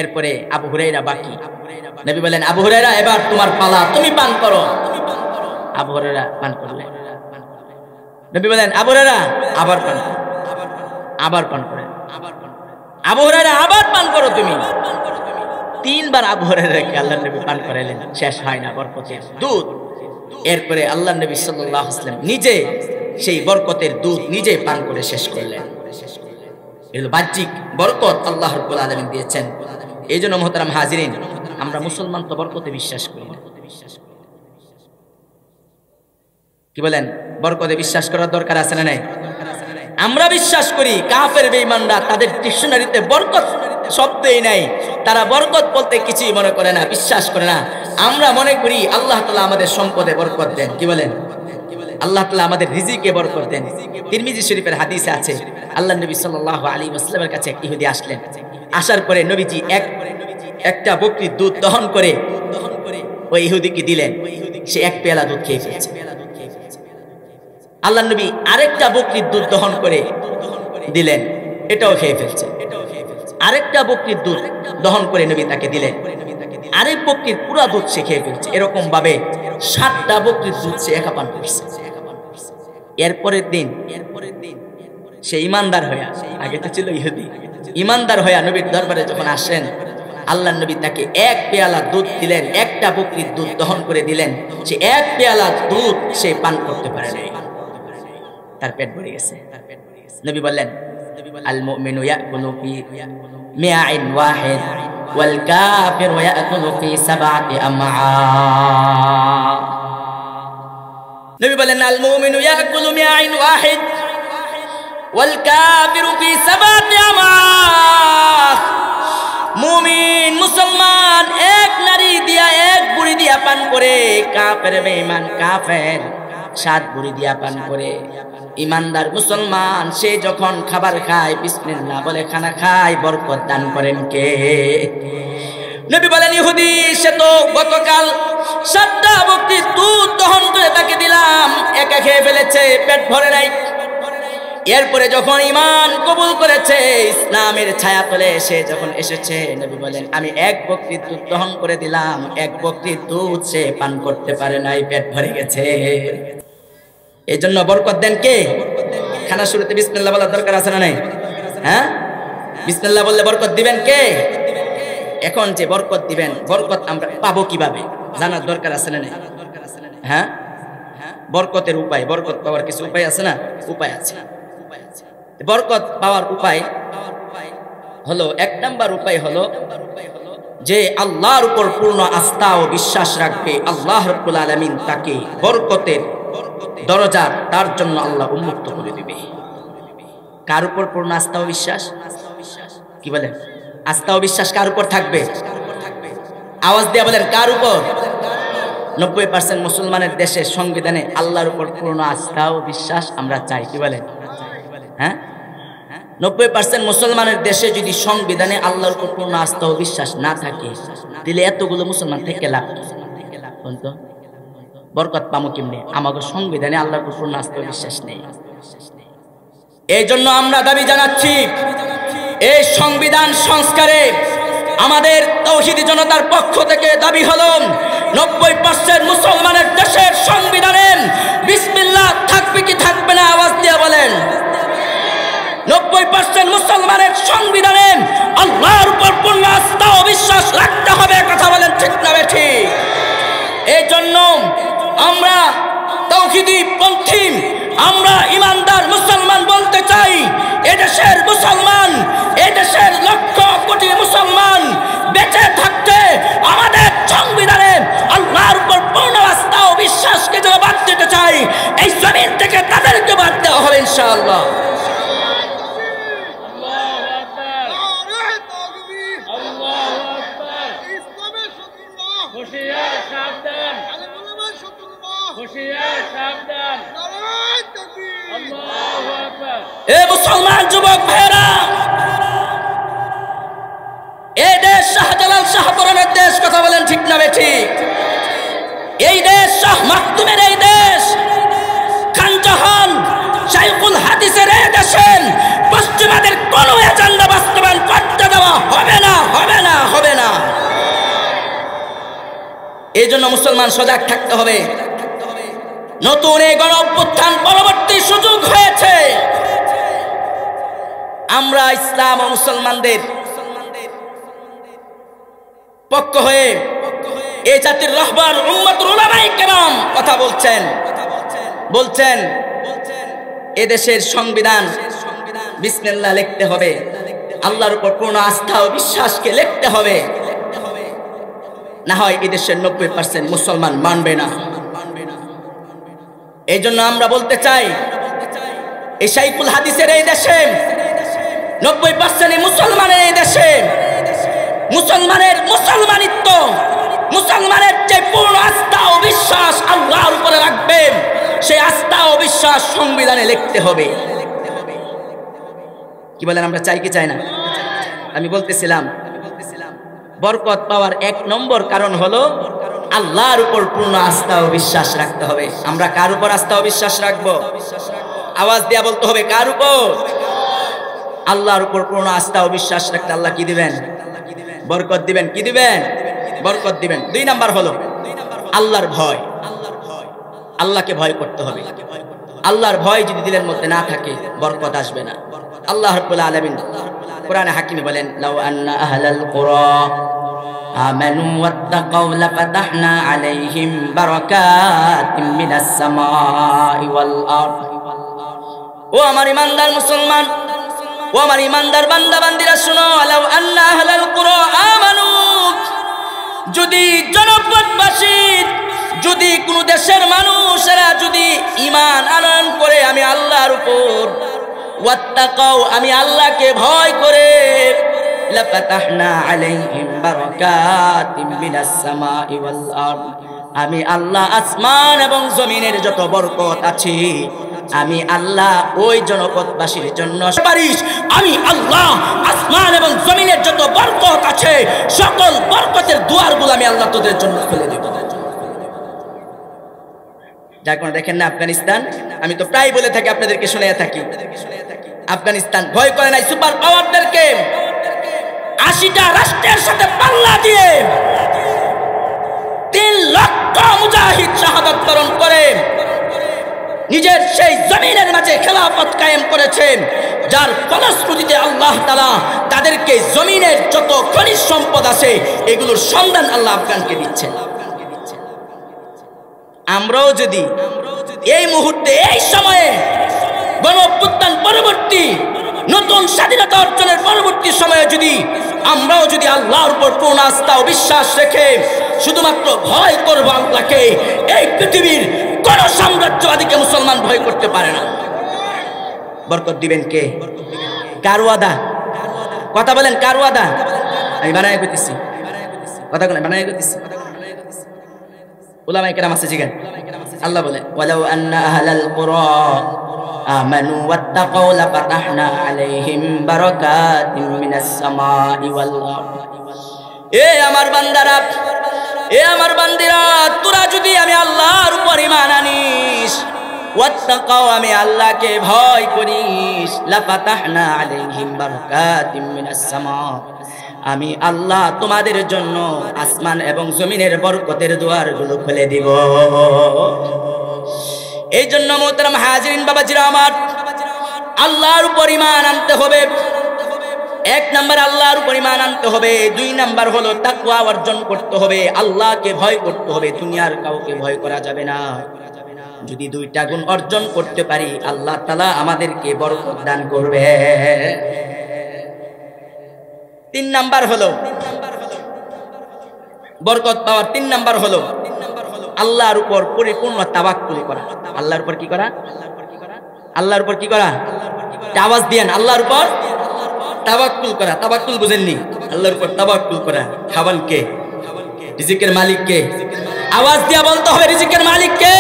এরপরে আবু হুরায়রা বাকি। নবী বলেন, আবু হুরায়রা এবার তোমার পালা, তুমি পান করো। আবু হুরায়রা পান করলেন। নবী বলেন, আবু হুরায়রা আবার পান করো, আবার পান করে। আবু হুরায়রা আবার পান করো তুমি। 3 বার আবু হুরায়রাকে আল্লাহর নবী পান করাইলেন, শেষ হয় না বরকতের দুধ। এরপরে আল্লাহর নবী সাল্লাল্লাহু আলাইহি ওয়াসাল্লাম নিজে সেই বরকতের দুধ নিজে পান করে শেষ করলেন। এগুলো বাহ্যিক বরকত আল্লাহ রাব্বুল আলামিন দিয়েছেন। এই জন্য মুহতারাম হাজিরিন, আমরা মুসলমান তো বরকতে বিশ্বাস করি না। কি বলেন? বরকতে বিশ্বাস করার দরকার আছে না নাই? আমরা বিশ্বাস করি কাফের বেঈমানরা তাদের ডিকশনারিতে বরকত শব্দই নাই, তারা বরকত বলতে কিছুই মনে করে না, বিশ্বাস করে না। আমরা মনে করি আল্লাহ তাআলা আমাদের সম্পদে বরকত দেন। কি বলেন? আল্লাহ তাআলা আমাদের রিজিকে বরকত দেন। তিরমিজি শরীফের হাদিসে আছে, আল্লাহর নবী সাল্লাল্লাহু আলাইহি ওয়াসাল্লামের কাছে এক ইহুদি আসলেন। আসার পরে নবীজি একটা বকরির দুধ দহন করে ওই ইহুদিকে দিলেন। সে এক পেয়ালা দুধ খেয়ে ফেলেছে। আল্লাহর নবী আরেকটা বকরির দুধ দহন করে দিলেন, এটাও খেয়ে ফেলছে। আরেকটা বকরির দুধ দহন করে নবী তাকে দিলেন, আরেক বকরির পুরা দুধ সে খেয়ে ফেলছে। এরকম ভাবে 7টা বকরির দুধ সে একা পান করছে। এরপরের দিন সে ইমানদার হইয়া, আগে তো ছিল ইহুদি, ইমানদার হইয়া নবীর দরবারে যখন আসেন, আল্লাহর নবী তাকে এক পেয়ালা দুধ দিলেন, একটা বকরির দুধ দহন করে দিলেন। সে এক পেয়ালা দুধ সে পান করতে পারে নাই, তার পেট ভরে গেছে। নবী বললেন, আল মুমিনু ইয়াকুলু ফি মিআইন ওয়াহিদ ওয়াল কাফিরু ইয়াকুলু ফি 7 আমআ। নবী বলেন, আল মুমিনু ইয়াকুলু মিআইন ওয়াহিদ ওয়াল কাফিরু ফি 7 আমআ। মুমিন মুসলমান এক নারী দিয়া, এক বুড়ি দিয়া পান করে, কাফের বেঈমান কাফের 7 বুড়ি দিয়া পান করে। ইমানদার মুসলমান সে যখন খাবার খায় বিসমিল্লাহ বলে খানা খায়, বরকত দান করেন কে? নবী বলেন, ইহুদি সে তো গতকাল 7টা বকরির দুধ দহন করে তাকে দিলাম, একা খেয়ে ফেলেছে, পেট ভরে নাই। এরপরে যখন ঈমান কবুল করেছে, ইসলামের ছায়া তলে এসে যখন এসেছে, নবী বলেন, আমি এক বকরির দুধ দহন করে দিলাম, এক বকরির দুধ সে পান করতে পারে নাই, পেট ভরে গেছে। এই জন্য বরকত দেন কে? খানা শুরুতে বিসমিল্লাহ বলার দরকার আছে না নাই? হ্যাঁ, বিসমিল্লাহ বললে বরকত দিবেন কে? এখন যে বরকত দিবেন, বরকত আমরা পাবো কিভাবে জানার দরকার আছে না নাই? হ্যাঁ, বরকতের উপায়, বরকত পাওয়ার কিছু উপায় আছে না? উপায় আছে। বরকত পাওয়ার উপায় হলো, 1 নাম্বার উপায় হলো যে আল্লাহর উপর পূর্ণ আস্থা ও বিশ্বাস রাখবে, আল্লাহ রাব্বুল আলামিন তাকে বরকতের দরজা তার জন্য আল্লাহ উন্মুক্ত করে দিবে। কার উপর পূর্ণ আস্থা ও বিশ্বাস? কি বলেন? আস্থা ও বিশ্বাস কার উপর থাকবে? আওয়াজ দিয়ে বলেন কার উপর? 90% মুসলমানের দেশে সংবিধানে আল্লাহর উপর পূর্ণ আস্থা ও বিশ্বাস আমরা চাই। কি বলেন? হ্যাঁ, 90% মুসলমানের দেশে যদি সংবিধানে আল্লাহর উপর পূর্ণ আস্থা ও বিশ্বাস না থাকে, তাহলে এতগুলো মুসলমান থেকে লাভ তো বরকত পামো কেমনে? আমাদের সংবিধানে আল্লাহর উপর পূর্ণ আস্থা ও বিশ্বাস নেই। এই জন্য আমরা দাবি জানাচ্ছি, এই সংবিধান সংস্কারে আমাদের তাওহীদি জনতার পক্ষ থেকে দাবি হলো 90% মুসলমানের দেশের সংবিধানে বিসমিল্লাহ থাকবে কি থাকবে না? আওয়াজ দিয়ে বলেন। 90% মুসলমানের সংবিধানে আল্লাহর উপর পূর্ণ আস্থা ও বিশ্বাস রাখতে হবে। কথা বলেন ঠিক না ঠিক? এই জন্য আমরা তাওহীদি পন্থী, আমরা ইমানদার মুসলমান বলতে চাই, এদেশের মুসলমান, এদেশের লক্ষ কোটি মুসলমান বেঁচে থাকতে আমাদের সংবিধানে আল্লাহর উপর পূর্ণ আস্থা ও বিশ্বাসকে যারা বাদ দিতে চাই, এই জমিন থেকে তাদেরকে বাদ দেওয়া হবে ইনশাআল্লাহ। এ মুসলমান যুবক ভাইরা, এই দেশ শাহজালাল শাহপরানের দেশ। কথা বলেন ঠিক না ঠিক? এই দেশ শাহ মাকতুমের এই দেশ, খানজাহান শাইখুল হাদিসের এই দেশে পশ্চিমাদের কোনো এজেন্ডা বাস্তবায়ন করতে দেওয়া হবে না, হবে না, হবে না। এই জন্য মুসলমান সজাগ থাকতে হবে। নতুন এই গণ অভ্যুত্থান পরবর্তী সুযোগ হয়েছে, আমরা ইসলাম ও মুসলমানদের পক্ষ হয়ে এই জাতির রাহবার উম্মতুল উলামায়ে কেরাম কথা বলছেন এদেশের সংবিধান বিসমিল্লাহ লিখতে হবে, আল্লাহর উপর পূর্ণ আস্থা ও বিশ্বাসকে লিখতে হবে, না হয় এদেশের 90% মুসলমান মানবে না। এই জন্য আমরা বলতে চাই, এই শাইখুল হাদিসের এই দেশে 90% মুসলমানের এই দেশে মুসলমানের মুসলমানিত্ব, মুসলমানের যে পূর্ণ আস্থা ও বিশ্বাস আল্লাহর উপরে রাখবে, সেই আস্থা ও বিশ্বাস সংবিধানে লিখতে হবে। কি বলেন? আমরা চাই কি চাই না? আমি বলতেছিলাম বরকত পাওয়ার 1 নম্বর কারণ হলো আল্লাহর উপর পূর্ণ আস্থা ও বিশ্বাস রাখতে হবে। আমরা কার উপর আস্থা ও বিশ্বাস রাখবো? আওয়াজ দিয়া বলতে হবে, কার উপর? আল্লাহর উপর পূর্ণ আস্থা ও বিশ্বাস রাখতে আল্লাহ কি দিবেন? বরকত দিবেন। কি দিবেন? বরকত দিবেন। 2 নাম্বার হলো আল্লাহর ভয়। আল্লাহকে ভয় করতে হবে। আল্লাহর ভয় যদি দিলের মধ্যে না থাকে, বরকত আসবে না। আল্লাহ রাব্বুল আলামিন কোরআনে হাকিমে বলেন, লাউ আন্না আহলাল কুরা আমানু ওয়াত্তাকাউ লাফাতাহনা আলাইহিম বারাকাতিম মিনাস সামাই ওয়াল আরদ। ও আমার ইমানদার মুসলমান, ও আমার ইমানদার বান্দা বান্দিরা শুনো, লাউ আন্না আহলাল কুরা আমানু, যদি জনপদবাসী, যদি কোন দেশের মানুষেরা যদি ঈমান আনয়ন করে আমি আল্লাহর উপর, ওয়াত্তাকাউ আমি আল্লাহকে ভয় করে, লাফাতাহনা আলাইহিম বারাকাতিম মিনাস সামাই ওয়াল আরদ, আমি আল্লাহ আসমান এবং জমিনের যত বরকত আছে আমি আল্লাহ ওই জনপদবাসীর জন্য সুপারিশ, আমি আল্লাহ আসমান এবং জমিনের যত বরকত আছে সকল বরকতের দুয়ারগুলো আমি আল্লাহ তোদের জন্য খুলে দেব। যার কারণে দেখেন না আফগানিস্তান, আমি তো প্রায় বলে থাকি, আপনাদেরকে শুনিয়ে থাকি, আফগানিস্তান ভয় করে নাই সুপার পাওয়ারদেরকে। 80টা রাষ্ট্রের সাথে পাল্লা দিয়ে 3 লক্ষ মুজাহিদ শাহাদাত বরণ করে নিজের সেই জমিনের মাঝে খেলাফত কায়েম করেছেন, যার ফলশ্রুতিতে আল্লাহ তাআলা তাদেরকে জমিনের যত খনিজ সম্পদ আছে এগুলোর সন্ধান আল্লাহ আফগানকে দিচ্ছেন। আমরাও যদি এই মুহূর্তে এই সময়ে গণ অভ্যুত্থান পরবর্তী নতুন স্বাধীনতা অর্জনের পরবর্তী সময়ে যদি আমরাও যদি আল্লাহর উপর পূর্ণ আস্থা ও বিশ্বাস রেখে শুধুমাত্র ভয় করব আল্লাহকে, এই পৃথিবীর কোন সাম্রাজ্যবাদীকে মুসলমান ভয় করতে পারে না। বরকত দিবেন কে? কার ওয়াদা? কথা বলেন কার ওয়াদা? আমি বানায় কইতেছি, কথা বলেন বানায় কইতেছি। উলামায়ে কেরাম আছে জিগান, আল্লাহ বলে ওয়ালাউ আন্না আহলাল কুরা আমানু ওয়াত্তাকাউ লাফাতাহনা আলাইহিম বারাকাতিন মিনাস সামাই ওয়াল আরদ। এ আমার বান্দারা, এ আমার বান্দিরা, তোরা যদি আমি আল্লাহর উপর ঈমান আনিস, ওয়াত্তাকাউ আমি আল্লাহকে ভয় করিস, লাফাতাহনা আলাইহিম বারাকাতিন মিনাস সামা, আমি আল্লাহ তোমাদের জন্য আসমান এবং জমিনের বরকতের দুয়ারগুলো খুলে দিব। এই জন্য মোহতারাম হাজিরিন বাবাজিরা আমার, আল্লাহর উপর ঈমান আনতে হবে। এক নাম্বার আল্লাহর উপর ঈমান আনতে হবে, দুই নাম্বার হলো তাকওয়া অর্জন করতে হবে, আল্লাহকে ভয় করতে হবে, দুনিয়ার কাউকে ভয় করা যাবে না। যদি দুইটা গুণ অর্জন করতে পারি আল্লাহ তাআলা আমাদেরকে বরকত দান করবে। তিন নাম্বার হলো বরকত পাওয়ার তিন নাম্বার হলো আল্লাহর উপর পরিপূর্ণ তাওয়াক্কুল করা। আল্লাহর উপর কি করা? আল্লাহর উপর কি করা? আওয়াজ দিয়েন, আল্লাহর উপর তাওয়াক্কুল করা। তাওয়াক্কুল বুঝেননি? আল্লাহর উপর তাওয়াক্কুল করা। খাওয়ান কে? রিজিকের মালিক কে? আওয়াজ দিয়া বলতে হবে রিজিকের মালিক কে।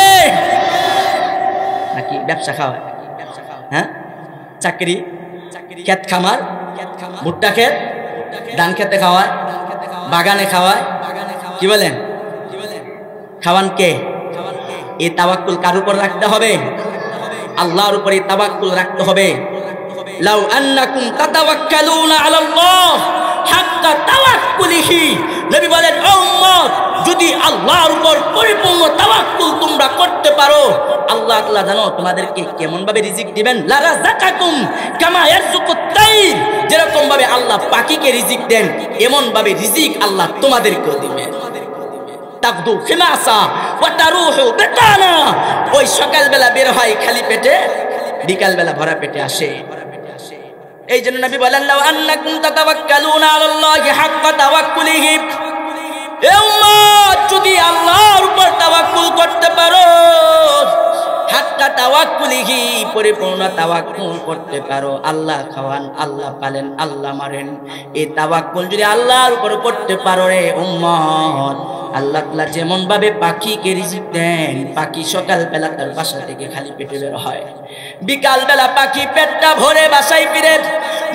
নাকি ব্যবসা খাওয়ায়? হ্যাঁ, চাকরি, ক্ষেত খামার, ভুট্টা ক্ষেত, ধান খেতে খাওয়ায়, বাগানে খাওয়ায়, কি বলেন? খাওয়ান কে? এই তাওয়াক্কুল কার উপর রাখতে হবে? আল্লাহর উপর এই তাওয়াক্কুল রাখতে হবে। লাউ আন্নাকুম তাতাওয়াক্কালুনা আলাল্লাহ হাক্কা তাওয়াক্কুলিহি, নবী বলেন ও উম্মত, যদি আল্লাহর উপর পরিপূর্ণ তাওয়াক্কুল তোমরা করতে পারো, আল্লাহ তাআলা জানো তোমাদেরকে কেমন ভাবে রিজিক দিবেন। লা রাযাকাকুম কামা ইয়ারযুকুত তাইর, যেরকম ভাবে আল্লাহ পাখিকে রিজিক দেন এমন ভাবে রিজিক আল্লাহ তোমাদেরকেও দিবেন। তাকদু খিমাসা ওয়া তারুহু বিতানা, ওই সকালবেলা বের হয় খালি পেটে, বিকালবেলা ভরা পেটে আসে। এই জন্য নবী বলেন লাউ আন্নাকুম তাতাওয়াক্কালুনা আলাল্লাহি হাক্কা তাওয়াক্কুলিহি, এ উম্মত যদি আল্লাহর উপর তাওয়াক্কুল করতে পারো, হাক্কা তাওয়াক্কুলিহি পরিপূর্ণ তাওয়াক্কুল করতে পারো, আল্লাহ খাওয়ান, আল্লাহ পালেন, আল্লাহ মারেন, এই তাওয়াক্কুল যদি আল্লাহর উপর করতে পারো রে উম্মত, আল্লাহ তাআলা যেমন ভাবে পাখিকে রিজিক দেন, পাখি সকালবেলা তার বাসা থেকে খালি পেটে বের হয়, বিকালবেলা পাখি পেটটা ভরে বাসায় ফিরে।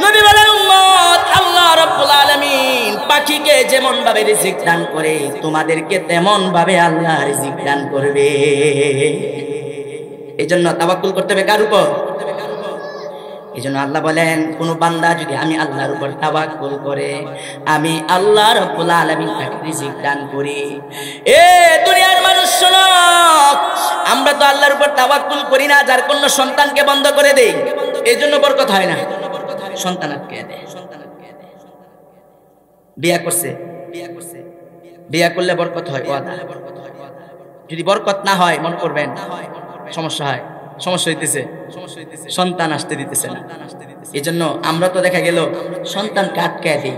নবী বলেন উম্মত, আল্লাহ রাব্বুল আলামিন পাখিকে যেমন ভাবে রিজিক দান করে তোমাদেরকে তেমন ভাবে আল্লাহ রিজিক দান করবে। এই জন্য তাওয়াক্কুল করতে হবে কার উপর? এই জন্য আল্লাহ বলেন কোন বান্দা যদি আমি আল্লাহর উপর তাওয়াক্কুল করে, আমি আল্লাহ রাব্বুল আলামিন তাকে রিজিক দান করি। এ দুনিয়ার মানুষ শোনো, আমরা তো আল্লাহর উপর তাওয়াক্কুল করি না, যার কোন সন্তানকে বন্ধ করে দেই, এই জন্য বরকত হয় না। সন্তান আটকে দেয়, বিয়া করছে, বিয়া করলে বরকত হয়, যদি বরকত না হয় মনে করবেন সমস্যা হয়, সমস্যা হইতেছে, সন্তান আসতে দিতেছে না। এই জন্য আমরা তো দেখা গেল সন্তানকে আটকায় দিই,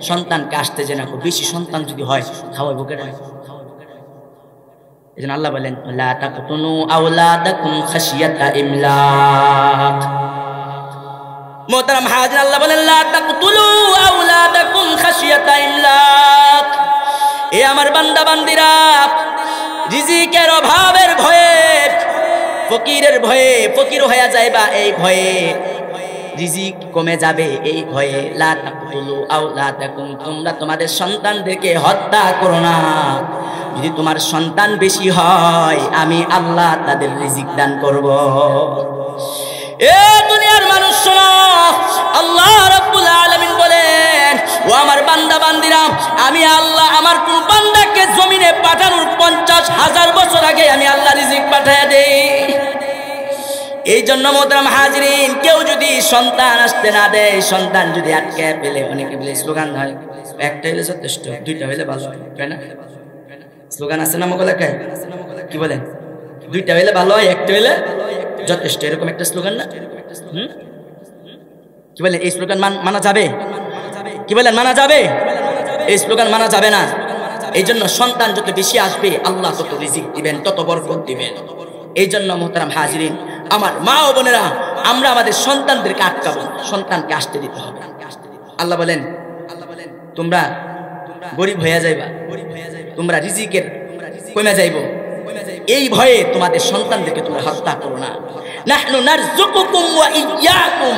সন্তানকে আসতে যে না, বেশি সন্তান যদি হয় খাওয়াই বুকে হয়। এই জন্য আল্লাহ বলেন লা তাকতুনু আওলাদাকুম খাশিয়াতা ইমলাক। মুহতারাম হাজির, আল্লাহ বলেন লা তাকতুলু আওলাদাকুম খাশিয়াতা ইমলাক। এ আমার বান্দা বান্দিরা, রিজিকের অভাবের ভয়ে, ফকিরের ভয়ে, ফকির হয়ে যাইবা এই ভয়ে, রিজিক কমে যাবে এই ভয়ে, লা তাকতুলু আওলাদাকুম, তোমরা তোমাদের সন্তানদেরকে হত্যা করো না। যদি তোমার সন্তান বেশি হয় আমি আল্লাহ তাদের রিজিক দান করব। এ দুনিয়ার মানুষ শোনো, আল্লাহ রাব্বুল আলামিন বলেন ও আমার বান্দা বান্দিরা, আমি আল্লাহ আমার কোন বান্দাকে জমিনে পাঠানোর 50,000 বছর আগে আমি আল্লাহ রিজিক পাঠিয়ে দেই। এই জন্য মুহতারাম হাজিরিন, কেউ যদি সন্তান আসতে না দেয়, সন্তান যদি আটকে ফেলে, অনেকে বলে স্লোগান হয় একটা হলে যথেষ্ট, দুইটা হলে ভালো হয়, তাই না? স্লোগান আছে না মোগলাকায়, কি বলেন? দুইটা হলে ভালো হয়, একটা হলে যথেষ্ট, এরকম একটা স্লোগান না? কি বলেন? এই স্লোগান মানা যাবে? কি বলেন, মানা যাবে? এই স্লোগান মানা যাবে না। এই জন্য সন্তান যত বেশি আসবে আল্লাহ তত রিজিক দিবেন, তত বরকত দিবেন। এই জন্য মুহতারাম হাজিরিন, আমার মা ও বোনেরা, আমরা আমাদের সন্তানদেরকে আটকাবো, সন্তানকে আসতে দিতে হবে। আল্লাহ বলেন তোমরা গরিব হয়ে যাইবা, তোমরা রিজিকের কমে যাইব, এই ভয়ে তোমাদের সন্তানদেরকে তোমরা হত্যা করো না। নাহনু নারযুকুকুম ওয়া ইয়্যাকুম,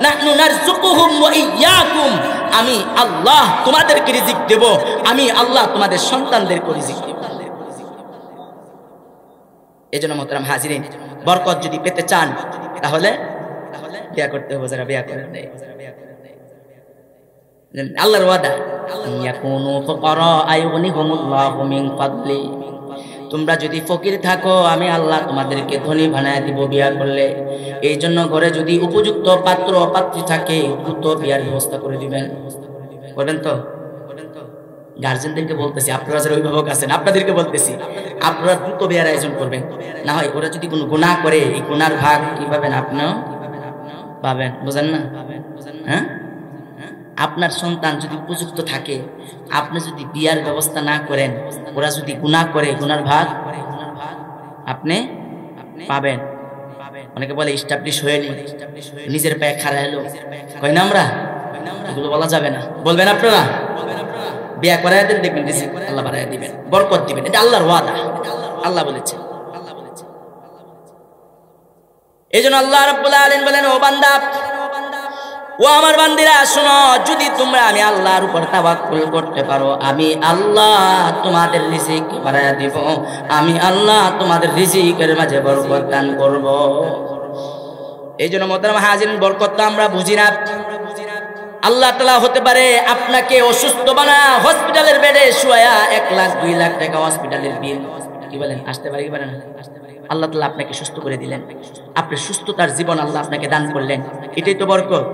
নাহনু নারযুকুহুম ওয়া ইয়্যাকুম, আমি আল্লাহ তোমাদেরকে রিজিক দেব, আমি আল্লাহ তোমাদের সন্তানদেরকে রিজিক দেব। এজন্য মোহতারাম হাজিরিন, বরকত যদি পেতে চান তাহলে বিয়া করতে হবে, যারা বিয়া করেন নাই। আল্লাহর ওয়াদা, ইয়াকুনু ফুকারা আয়ুগনিহুমুল্লাহু মিন ফাদলি, তোমরা যদি ফকির থাকো আমি আল্লাহ তোমাদেরকে ধনী বানায় দিব বিয়া করলে। এই জন্য ঘরে যদি উপযুক্ত পাত্র পাত্রী থাকে দ্রুত বিয়ার ব্যবস্থা করে দিবেন। করবেন তো? গার্জেনদেরকে বলতেছি, আপনারা যারা অভিভাবক আছেন আপনাদেরকে বলতেছি, আপনারা দ্রুত বিয়ার আয়োজন করবেন। না হয় ওরা যদি কোনো গুনাহ করে এই গুনার ভাগ কি পাবেন? আপনিও পাবেন। বুঝেন না? হ্যাঁ, আপনার সন্তান যদি উপযুক্ত থাকে, আপনি যদি বিয়ার ব্যবস্থা না করেন, ওরা যদি গুনাহ করে গুনার ভাগ আপনি পাবেন। অনেকে বলে স্টাবলিশ হয়নি, নিজের পায়ে খাড়া এলো, কই না আমরা, এগুলো বলা যাবে না। বলবেন আপনারা? বিয়া করায় দেন, দেখবেন রিজিক আল্লাহ বাড়ায় দিবেন, বরকত দিবেন। এটা আল্লাহর ওয়াদা, আল্লাহ বলেছে। এই জন্য আল্লাহ রাব্বুল আলামিন বলেন, ও বান্দা, ও আমার বান্দিরা শোনো, যদি তোমরা আমি আল্লাহর উপর তাওয়াক্কুল করতে পারো, আমি আল্লাহ তোমাদের রিজিক বাড়ায় দিব, আমি আল্লাহ তোমাদের রিজিকের মাঝে বরকত দান করব। এই জন্য মোহতারাম হাজিরিন, বরকত তো আমরা বুঝি না। আল্লাহ তাআলা হতে পারে আপনাকে অসুস্থ বানা হসপিটালের বেডে শুয়ায়া 1 লাখ 2 লাখ টাকা হসপিটালের বিল, কি বলেন, আসতে পারে কি পারে না? আল্লাহ তাআলা আপনাকে সুস্থ করে দিলেন, আপনি সুস্থতার জীবন আল্লাহ আপনাকে দান করলেন, এটাই তো বরকত।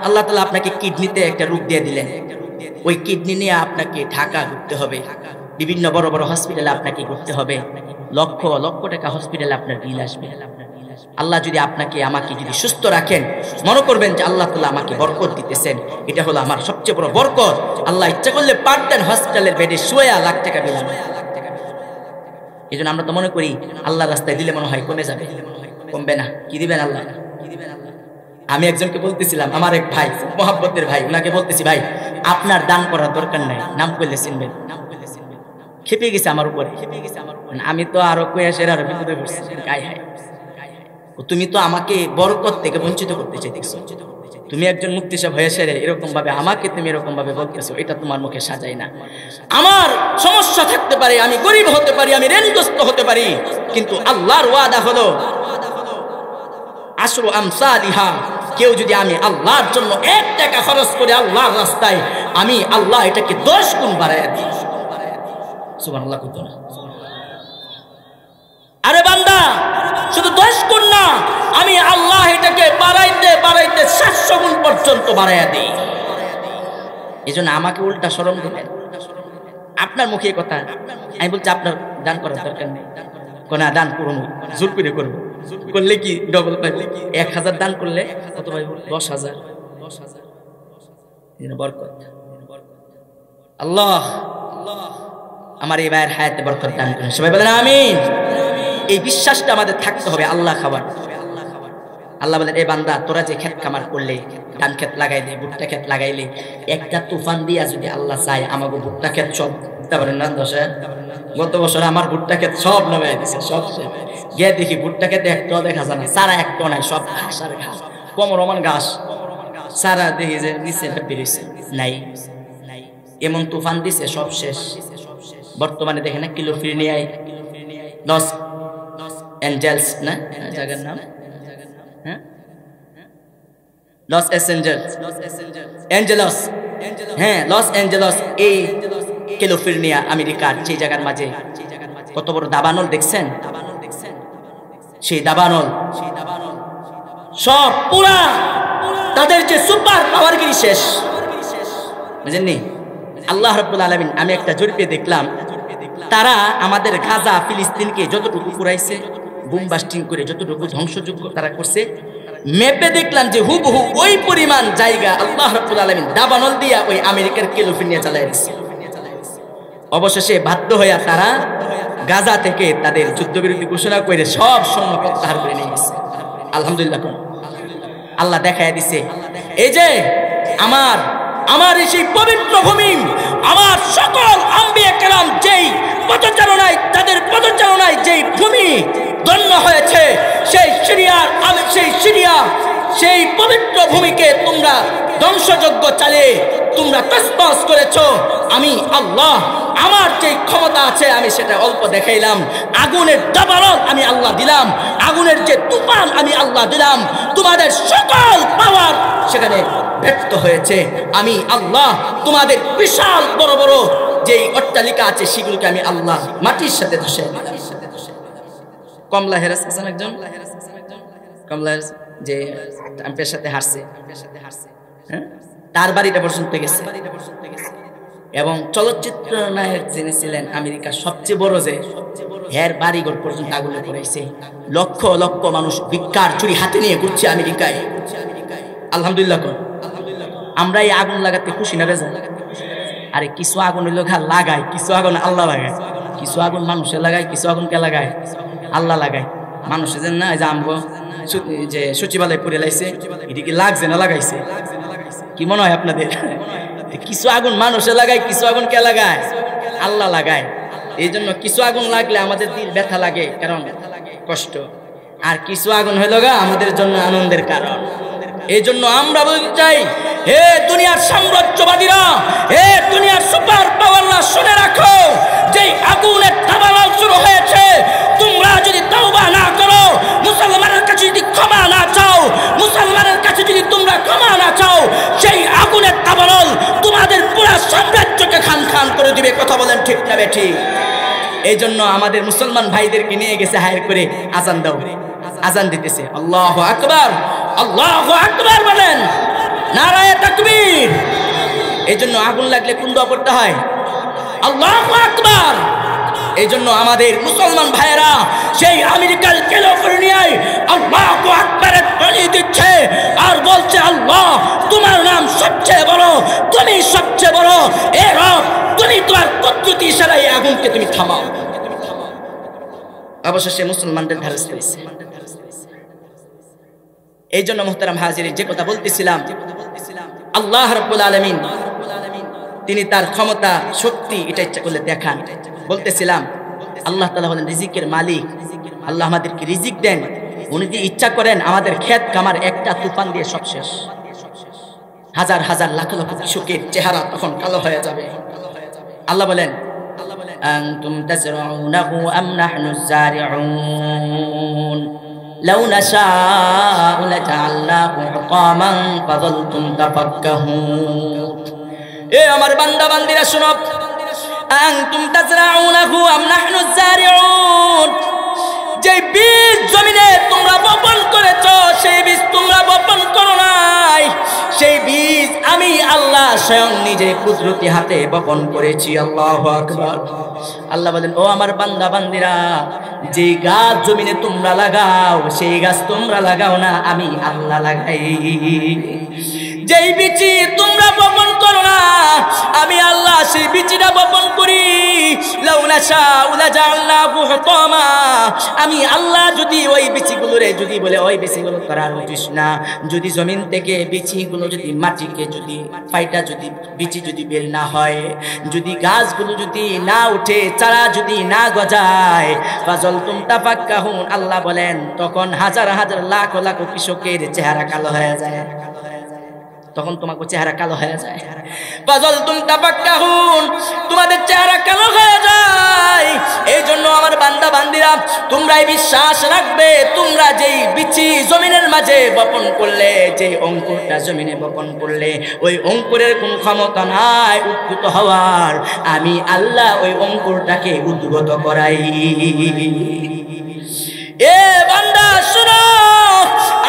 আল্লাহ তাআলা আপনাকে কিডনিতে একটা রোগ দিয়ে দিলেন, ওই কিডনি নিয়ে আপনাকে ঢাকা ঘুরতে হবে, বিভিন্ন বড় বড় হসপিটালে আপনাকে ঘুরতে হবে, লক্ষ লক্ষ টাকা হসপিটালে আপনার বিল আসবে। আল্লাহ যদি আপনাকে আমাকে যদি সুস্থ রাখেন, মনে করবেন যে আল্লাহ তাআলা আমাকে বরকত দিতেছেন, এটা হলো আমার সবচেয়ে বড় বরকত। আল্লাহ ইচ্ছা করলে পারতেন হসপিটালের বেডে শুয়ে লাখ টাকা বিল। এই জন্য আমরা তো মনে করি আল্লাহর রাস্তায় দিলে মনে হয় কমে যাবে, কমবে না। কি দিবেন আল্লাহ? আমি একজনকে বলতেছিলাম, আমার এক ভাই, মহব্বতের ভাই, ওনাকে বলতেছি, ভাই আপনার দান করার দরকার নাই, নাম করলে চিনবেন। খেপে গেছে আমার উপরে, আমি তো আরো কয়েসের আরো বিপদে পড়ছি, গায়ে হায়, তুমি তো আমাকে বরকত থেকে বঞ্চিত করতে চাইতেছো, তুমি একজন মুফতি সাহেব হয়ে সেরে এরকম ভাবে আমাকে তুমি এরকম ভাবে বলতেছো, এটা তোমার মুখে সাজাই না। আমার সমস্যা থাকতে পারে, আমি গরিব হতে পারি, আমি ঋণগ্রস্ত হতে পারি, কিন্তু আল্লাহর ওয়াদা হলো আশরু আমসালিহা, কেউ যদি আমি আল্লাহর জন্য 1 টাকা খরচ করে আল্লাহর রাস্তায়, আমি আল্লাহ এটাকে 10 গুণ বাড়ায় দিই। সুবহানাল্লাহ। কত না? আরে বান্দা, শুধু 10 গুণ না, আমি আল্লাহ এটাকে বাড়াইতে বাড়াইতে 700 গুণ পর্যন্ত বাড়াইয়া দিই। এই জন্য আমাকে উল্টা শরম দিলেন, আপনার মুখে কথা, আমি বলছি আপনার দান করার দরকার নেই, কোনা দান করুন, জোর করে করবো, করলে কি ডবল পাইব। 1000 দান করলে কত পাইব? 10,000। বরকত আল্লাহ আমার এই ভাইয়ের হায়াতে বরকত দান করেন, সবাই বলেন আমিন। এই বিশ্বাসটা আমাদের থাকতে হবে, আল্লাহ খাবার। আল্লাহ বলেন, এই বান্দা তোরা যে ক্ষেত খামার করলে, ধান ক্ষেত লাগাইলে, ভুট্টা ক্ষেত লাগাইলে, একটা তুফান দিয়া যদি আল্লাহ চায় আমাকে ভুট্টা ক্ষেত সব দিতে পারেন না। গত বছর আমার ভুট্টা ক্ষেত সব নামাই দিছে, সব গিয়ে দেখি ভুট্টা ক্ষেতে একটাও দেখা যায় না, সারা একটাও নাই, সব ঘাস আর ঘাস, কমরমান ঘাস, সারা দেখি যে নিচে বেরিয়েছে নাই, এমন তুফান দিছে সব শেষ। বর্তমানে দেখে না ক্যালিফোর্নিয়ায় লস এঞ্জেলস, না জায়গার নাম, হ্যাঁ লস এঞ্জেলস, হ্যাঁ লস এঞ্জেলস, এই ক্যালিফোর্নিয়া আমেরিকার সেই জায়গার মাঝে কত বড় দাবানল দেখছেন? সেই দাবানল সব পুরা তাদের যে সুপার পাওয়ারগিরি শেষ, বুঝেননি? আল্লাহ রাব্বুল আলামিন, আমি একটা জরিপে দেখলাম, তারা আমাদের গাজা ফিলিস্তিনকে যতটুকু পুরাইছে, বুম বাস্টিং করে যতটুকু ধ্বংসযোগ্য তারা করছে, মেপে দেখলাম যে হুবহু ওই পরিমাণ জায়গা আল্লাহ রাব্বুল আলামিন দাবানল দিয়া ওই আমেরিকার ক্যালিফোর্নিয়া চালায় দিচ্ছে। অবশেষে বাধ্য হইয়া তারা গাজা থেকে তাদের যুদ্ধবিরতি ঘোষণা করে সব সৈন্য প্রত্যাহার করে নিয়ে গেছে। আলহামদুলিল্লাহ, আল্লাহ দেখায় দিছে এই যে আমার সেই পবিত্র ভূমি, আমার সকল আম্বিয়া কেরাম যেই পদচারণায়, তাদের পদচারণায় যেই ভূমি ধন্য হয়েছে, সেই পবিত্র ভূমিকে তোমরা ধ্বংসযজ্ঞ চালিয়ে তোমরা তছনছ করেছ। আমি আল্লাহ, আমার যে ক্ষমতা আছে আমি সেটা অল্প দেখাইলাম। আগুনের দাবানল আমি আল্লাহ দিলাম, আগুনের যে তুফান আমি আল্লাহ দিলাম, তোমাদের সকল পাওয়ার সেখানে ব্যর্থ হয়েছে। আমি আল্লাহ তোমাদের বিশাল বড় বড় যেই অট্টালিকা আছে সেগুলোকে আমি আল্লাহ মাটির সাথে ধসে দিলাম। কমলা হেরাস হাসান একজন, কমলা যে ট্রাম্পের সাথে হারছে, তার বাড়িটা পর্যন্ত গেছে। এবং চলচ্চিত্র নায়ক যিনি ছিলেন আমেরিকার সবচেয়ে বড়, যে এর বাড়িঘর পর্যন্ত আগুনে পড়েছে। লক্ষ লক্ষ মানুষ ভিক্ষার ছুরি হাতে নিয়ে ঘুরছে আমেরিকায়। আলহামদুলিল্লাহ। আমরা এই আগুন লাগাতে খুশি না বেজা? আরে কিছু আগুন হইলো লাগায়, কিছু আগুন আল্লাহ লাগায়, কিছু আগুন মানুষে লাগায়, কিছু আগুন কে লাগায়? আল্লাহ লাগায়। মানুষে যেন না যে আমগো যে সচিবালয় পুড়ে লাইছে, এটা কি লাগছে না লাগাইছে? কি মনে হয় আপনাদের? কিছু আগুন মানুষে লাগায়, কিছু আগুন কে লাগায়? আল্লাহ লাগায়। এই জন্য কিছু আগুন লাগলে আমাদের দিল ব্যথা লাগে, কারণ কষ্ট। আর কিছু আগুন হইল আমাদের জন্য আনন্দের কারণ। এই জন্য আমরা বলতে চাই, হে দুনিয়ার সাম্রাজ্যবাদীরা, হে দুনিয়ার সুপার পাওয়াররা, শুনে রাখো, যেই আগুনের দাবানল শুরু হয়েছে, তোমরা যদি তওবা না করো, মুসলমানের কাছে যদি ক্ষমা না চাও, মুসলমানের কাছে যদি তোমরা ক্ষমা না চাও, সেই আগুনের দাবানল তোমাদের পুরো সাম্রাজ্যকে খান খান করে দিবে। কথা বলেন ঠিক না বেঠিক? এই জন্য আমাদের মুসলমান ভাইদেরকে নিয়ে গেছে হায়ার করে, আজান দাও, আজান দিতেছে, আল্লাহু আকবার, আল্লাহু আকবার বলেন, নারায়ে তাকবীর। এই জন্য আগুন লাগলে কোন দোয়া পড়তে হয়? আল্লাহু আকবার। এই জন্য আমাদের মুসলমান ভাইয়েরা সেই আমেরিকার ক্যালিফোর্নিয়ায় আল্লাহু আকবারের ধ্বনি দিচ্ছে আর বলছে, আল্লাহ তোমার নাম সবচেয়ে বড়, তুমি সবচেয়ে বড়, এ রব তুমি তোমার কুদরতি ইশারায় আগুনকে তুমি থামাও। অবশেষে মুসলমানদের ধারস্থ হয়েছে। এই জন্য মুহতারাম হাজিরিন, যে কথা বলতেছিলাম, আল্লাহ রাব্বুল আলামিন তিনি তার ক্ষমতা শক্তি এটা ইচ্ছা করলে দেখান। বলতেছিলাম আল্লাহ তাআলা হলেন রিজিকের মালিক। আল্লাহ আমাদেরকে রিজিক দেন, উনি যদি ইচ্ছা করেন আমাদের ক্ষেত কামার একটা তুফান দিয়ে সব শেষ। হাজার হাজার লাখ লাখ কৃষকের চেহারা তখন কালো হয়ে যাবে। আল্লাহ বলেন, আনতুম তাজরাউনাহু আম নাহনুজ জারিউন লাউ নাশাউ লাজআলনাহু হুতামান ফাযালতুম তাফাক্কাহুন। এ আমার বান্দা বান্দিরা শুনো, আনতুম তাজরাউনাহু আম নাহনুজ জারিউন, যে বীজ জমিনে তোমরা বপন করেছো, সেই বীজ তোমরা বপন করো নাই, সেই বীজ আমি আল্লাহ স্বয়ং নিজে কুদরতি হাতে বপন করেছি। আল্লাহু আকবার। আল্লাহ বলেন, ও আমার বান্দা বান্দিরা, যে গাছ জমিনে তোমরা লাগাও, সেই গাছ তোমরা লাগাও না, আমি আল্লাহ লাগাই। যেই বীজ তোমরা বপন করো না, আমি আল্লাহ সেই বীজটা বপন করি। লাউ নাশাউ লাজআলনাহু হুতামা, আমি আল্লাহ যদি ওই বীজগুলোরে যদি বলে ওই বীজগুলো করার উচিস না, যদি জমিন থেকে বীজগুলো যদি মাটিকে যদি ফাইটা যদি বীজ যদি বের না হয়, যদি গাছগুলো যদি না উঠে, চারা যদি না গজায়, ফাযালতুম তাফাক্কাহুন, আল্লাহ বলেন তখন হাজার হাজার লাখ লাখ কৃষকের চেহারা কালো হয়ে যায়। তখন তোমাকে চেহারা কালো হয়ে যায়। ফাযালতুম তাফাক্কাহুন, তোমাদের চেহারা কালো হয়ে যায়। এই জন্য আমার বান্দা বান্দিরা, তোমরাই বিশ্বাস রাখবে, তোমরা যেই বিচি জমিনের মাঝে বপন করলে, যে অঙ্কুরটা জমিনে বপন করলে, ওই অঙ্কুরের কোনো ক্ষমতা নাই উদ্ভূত হওয়ার। আমি আল্লাহ ওই অঙ্কুরটাকে উদ্গত করাই। এ বান্দা শুনো,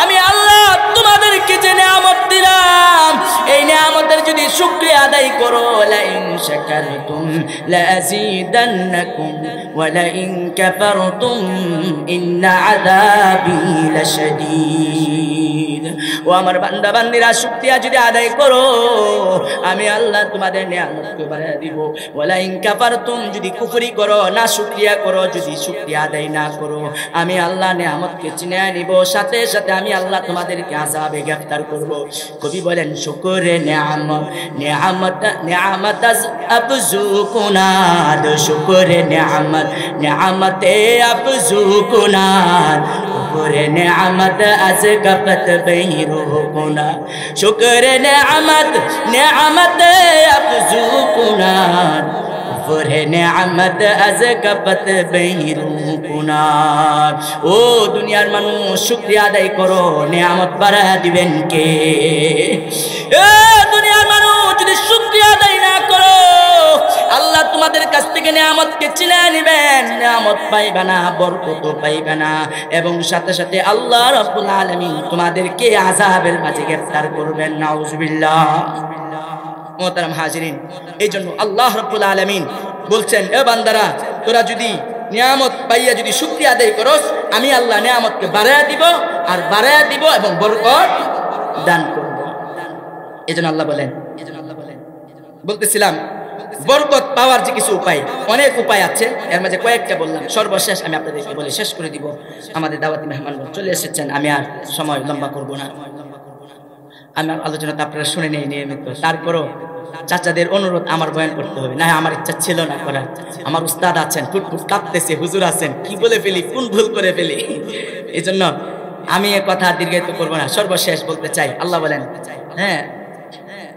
আমি আল্লাহ তোমাদেরকে যে নিয়ামত দিলাম, এই নিয়ামতের যদি শুকরিয়া আদায় করো, লা ইন শাকারতুম লা আযীদান্নাকুম ওয়া লা ইন কাফারতুম ইন্না আযাবি লাশাদীদ। ও আমার বান্দা বান্দিরা শুকরিয়া যদি আদায় করো আমি আল্লাহ তোমাদের নিয়ামতকে বাড়ায় দিব। ওয়ালা ইন কাফারতুম যদি কুফরি করো না শুকরিয়া করো যদি শুকরিয়া আদায় না করো আমি আল্লাহ নিয়ামতকে ছিনিয়ে নিব, সাথে সাথে আমি আল্লাহ তোমাদেরকে আযাবে গ্রেফতার করব। কবি বলেন শুকরে নিয়ামত নিয়ামত নিয়ামত আবজুকুনা শুকরে নিয়ামত নিয়ামতে আবজুকুনা শুকরে নিয়ামত আজ কপত বহিরুকুনা শুকরে নিয়ামত নিয়ামতে আবজুকুনা শুকরে নিয়ামত আজ কপত বহিরুকুনা। ও দুনিয়ার মানুষ শুকরিয়া আদায় করো, নিয়ামত বাড়া দিবেন কে? এ দুনিয়ার মানুষ যদি শুকরিয়া আদায় না করো আল্লাহ তোমাদের কাছ থেকে নিয়ামতকে ছিনিয়ে নেবেন, নিয়ামত পাইবে না, বরকত পাইবে না, এবং সাথে সাথে আল্লাহ রাব্বুল আলামিন তোমাদেরকে আযাবের মাঝে গ্রেফতার করবেন। নাউজুবিল্লাহ। মুহতারাম হাজিরিন, এই জন্য আল্লাহ রাব্বুল আলামিন বলছেন এ বান্দারা তোরা যদি নিয়ামত পাইয়া যদি শুকরিয়া আদায় করস আমি আল্লাহ নিয়ামতকে বাড়ায়া দিব আর বাড়ায়া দিব এবং বরকত দান করব। এজন্য আল্লাহ বলেন বলতেছিলাম বরকত পাওয়ার যে কিছু উপায়, অনেক উপায় আছে, এর মাঝে কয়েকটা বললাম, সর্বশেষ আমি আপনাদেরকে বলে শেষ করে দিব। আমাদের দাওয়াতি মেহমানগণ চলে এসেছেন, আমি আর সময় লম্বা করব না। আমার আলোচনাটা আপনারা শুনে নেই নিয়মিত, তারপরও চাচাদের অনুরোধ আমার বয়ান করতে হবে, না আমার ইচ্ছা ছিল না করার। আমার উস্তাদ আছেন, ফুটফুট কাঁপতেছে, হুজুর আছেন, কি বলে ফেলি, কোন ভুল করে ফেলি, এই জন্য আমি এ কথা দীর্ঘায়িত করবো না। সর্বশেষ বলতে চাই, আল্লাহ বলেন, হ্যাঁ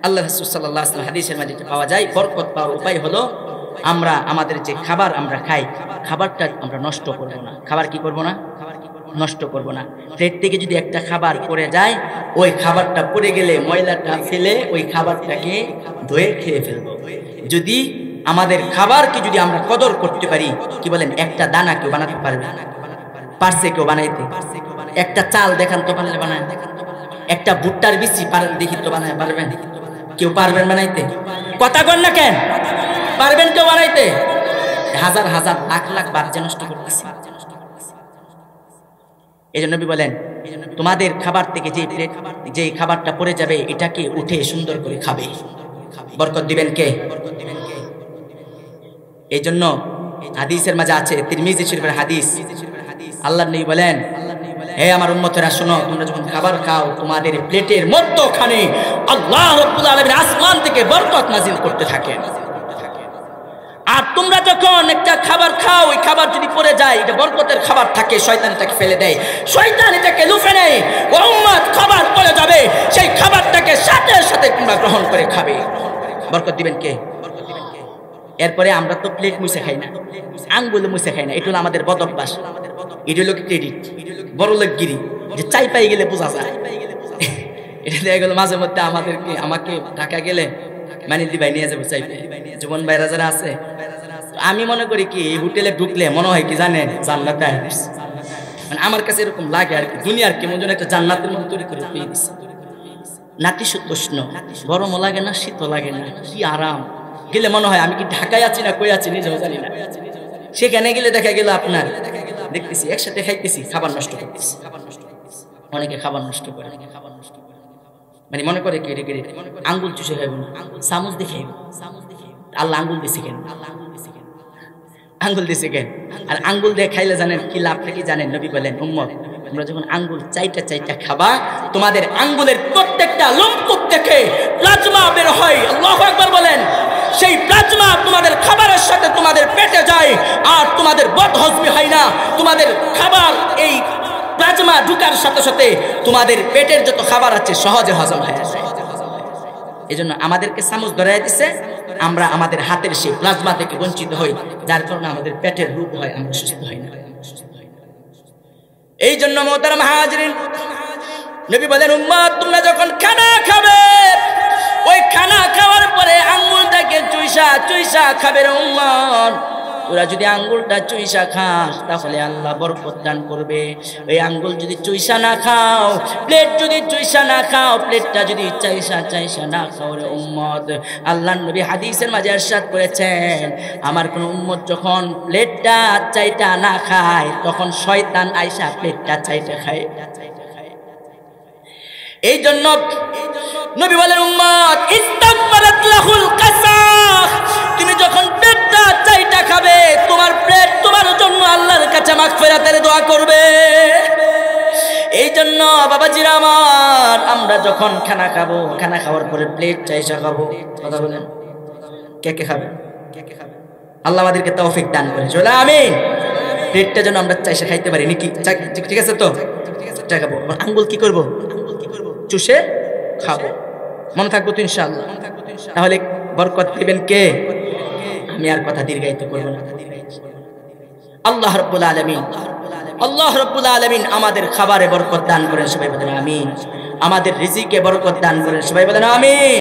আল্লাহ রাসূল সাল্লাল্লাহু আলাইহি ওয়াসাল্লাম হাদিসের মাঝে পাওয়া যায় বরকত পাওয়ার উপায় হলো আমরা আমাদের যে খাবার আমরা খাই খাবারটা আমরা নষ্ট করব না। খাবার কি করব না? নষ্ট করব না। প্লেট থেকে যদি একটা খাবার পড়ে যায় ওই খাবারটা পড়ে গেলে ময়লাটা ফেলে ওই খাবারটাকে ধুয়ে খেয়ে ফেলবো। যদি আমাদের খাবারকে যদি আমরা কদর করতে পারি, কি বলেন, একটা দানা কেউ বানাতে পারবে? পারছে কেউ বানাইতে? একটা চাল দেখান তো পারলে বানায়, একটা ভুট্টার বিচি পারেন দেখি তো বানায় পারবেন? কেউ পারবেন বানাইতে? কথা কন না কেন? পারবেন কেউ বানাইতে? হাজার হাজার লাখ লাখ বার যে নষ্ট করতেছে। এই জন্য নবী বলেন তোমাদের খাবার থেকে যে খাবারটা পড়ে যাবে এটাকে উঠে সুন্দর করে খাবে, বরকত দিবেন কে? এই জন্য হাদিসের মাঝে আছে, তিরমিজি শরীফের হাদিস, আল্লাহর নবী বলেন হে আমার উম্মতেরা শোনো, তোমরা যখন খাবার খাও তোমাদের প্লেটের মধ্যখানে আল্লাহ রাব্বুল আলামিন আসমান থেকে বরকত নাজিল করতে থাকেন। আর তোমরা যখন একটা খাবার খাও ওই খাবার যদি পড়ে যায়, এটা বরকতের খাবার থাকে, শয়তান এটাকে ফেলে দেয়, শয়তান এটাকে লুফে নেয়, ও উম্মত খাবার পড়ে যাবে সেই খাবারটাকে সাথে সাথে তোমরা গ্রহণ করে খাবে। বরকত দিবেন কে? এরপরে আমরা তো প্লেট মুছে খাই না, আঙ্গুল মুছে খাই না, এটা হলো আমাদের বদ অভ্যাস, এটা হলো ক্রেডিট, বড় লোকগিরি, যে চাই পাই গেলে বোঝা যায়। এটা দেখা গেল মাঝে মধ্যে আমাকে ঢাকা গেলে মানিদি ভাই নিয়ে যাবো চাই পাই, জীবন ভাইরা যারা আছে, আমি মনে করি কি এই হোটেলে ঢুকলে মনে হয় কি জানেন, জান্নাতে আসছে, মানে আমার কাছে এরকম লাগে আর কি, দুনিয়ার কেমন যেন একটা জান্নাতের মতো তৈরি করে পেয়ে দিচ্ছে। নাতিশীতোষ্ণ, গরমও লাগে না শীতও লাগে না, কি আরাম। গেলে মনে হয় আমি কি ঢাকায় আছি না কই আছি নিজেও জানি না। সেখানে গেলে দেখা গেল আপনার দেখতেছি একসাথে খাইতেছি, খাবার নষ্ট করতেছি, অনেকে খাবার নষ্ট করে, মানে মনে করে কেড়ে কেড়ে আঙ্গুল চুষে খাইব না, চামচ দিয়ে খাইব। আল্লাহ আঙ্গুল দিছে কেন? আঙ্গুল দিছে কেন? আর আঙ্গুল দিয়ে খাইলে জানেন কি লাভটা কি জানেন? নবী বলেন উম্মত তোমরা যখন আঙ্গুল চাইটা চাইটা খাবা তোমাদের আঙ্গুলের প্রত্যেকটা লোমকূপ থেকে প্লাজমা বের হয়। আল্লাহু আকবার বলেন। সেই প্লাজমা তোমাদের খাবারের সাথে তোমাদের পেটে যায় আর তোমাদের বদহজমি হয় না। তোমাদের খাবার এই প্লাজমা ঢুকার সাথে সাথে তোমাদের পেটের যত খাবার আছে সহজে হজম হয়ে যায়। এই জন্য আমাদেরকে চামচ ধরাই দিছে, আমরা আমাদের হাতের সেই প্লাজমা থেকে বঞ্চিত হই, যার কারণে আমাদের পেটের রোগ হয়, আমরা সুস্থ হই না। এই জন্য মুহতারাম হাজিরিন, নবী বলেন উম্মত তোমরা যখন খানা খাবে ওই খানা খাওয়ার পরে আঙ্গুলটাকে চুইসা চুইসা খাবে রে উম্মত। তোরা যদি আঙ্গুলটা চুইসা খাস তাহলে আল্লাহ বরকত দান করবে। ওই আঙ্গুল যদি চুইসা না খাও, প্লেট যদি চুইসা না খাও, প্লেটটা যদি চাইসা না খাও রে উম্মত, আল্লাহর নবী হাদিসের মাঝে ইরশাদ করেছেন আমার কোন উম্মত যখন প্লেটটা চাইটা না খায় তখন শয়তান আইসা প্লেটটা চাইটা খায়। এই জন্য নবী বলেন উম্মত ইস্তাগফারাত লাহুল কাসাহ, তুমি যখন পেটটা চাইটা খাবে তোমার পেট তোমার জন্য আল্লাহর কাছে মাগফিরাতের দোয়া করবে। এই জন্য বাবাজিরা আমার, আমরা যখন খানা খাবো, খানা খাওয়ার পরে প্লেট চাইসা খাবো, কথা বলেন কে কে খাবে? আল্লাহ আমাদেরকে তৌফিক দান করে, চলে আমিন। প্লেটটা যেন আমরা চাইসা খাইতে পারি নাকি? ঠিক আছে তো? খাবো, আঙ্গুল কি করবো? চুষে খাবো, মনে থাকবো তো ইনশাআল্লাহ। তাহলে বরকত দিবেন কে? আমি আর কথা দীর্ঘায়িত করব না। আল্লাহ রাব্বুল আলামিন, আল্লাহ রাব্বুল আলামিন আমাদের খাবারে বরকত দান করেন, সবাই বলেন আমিন। আমাদের রিজিকে বরকত দান করেন, সবাই বলেন আমিন।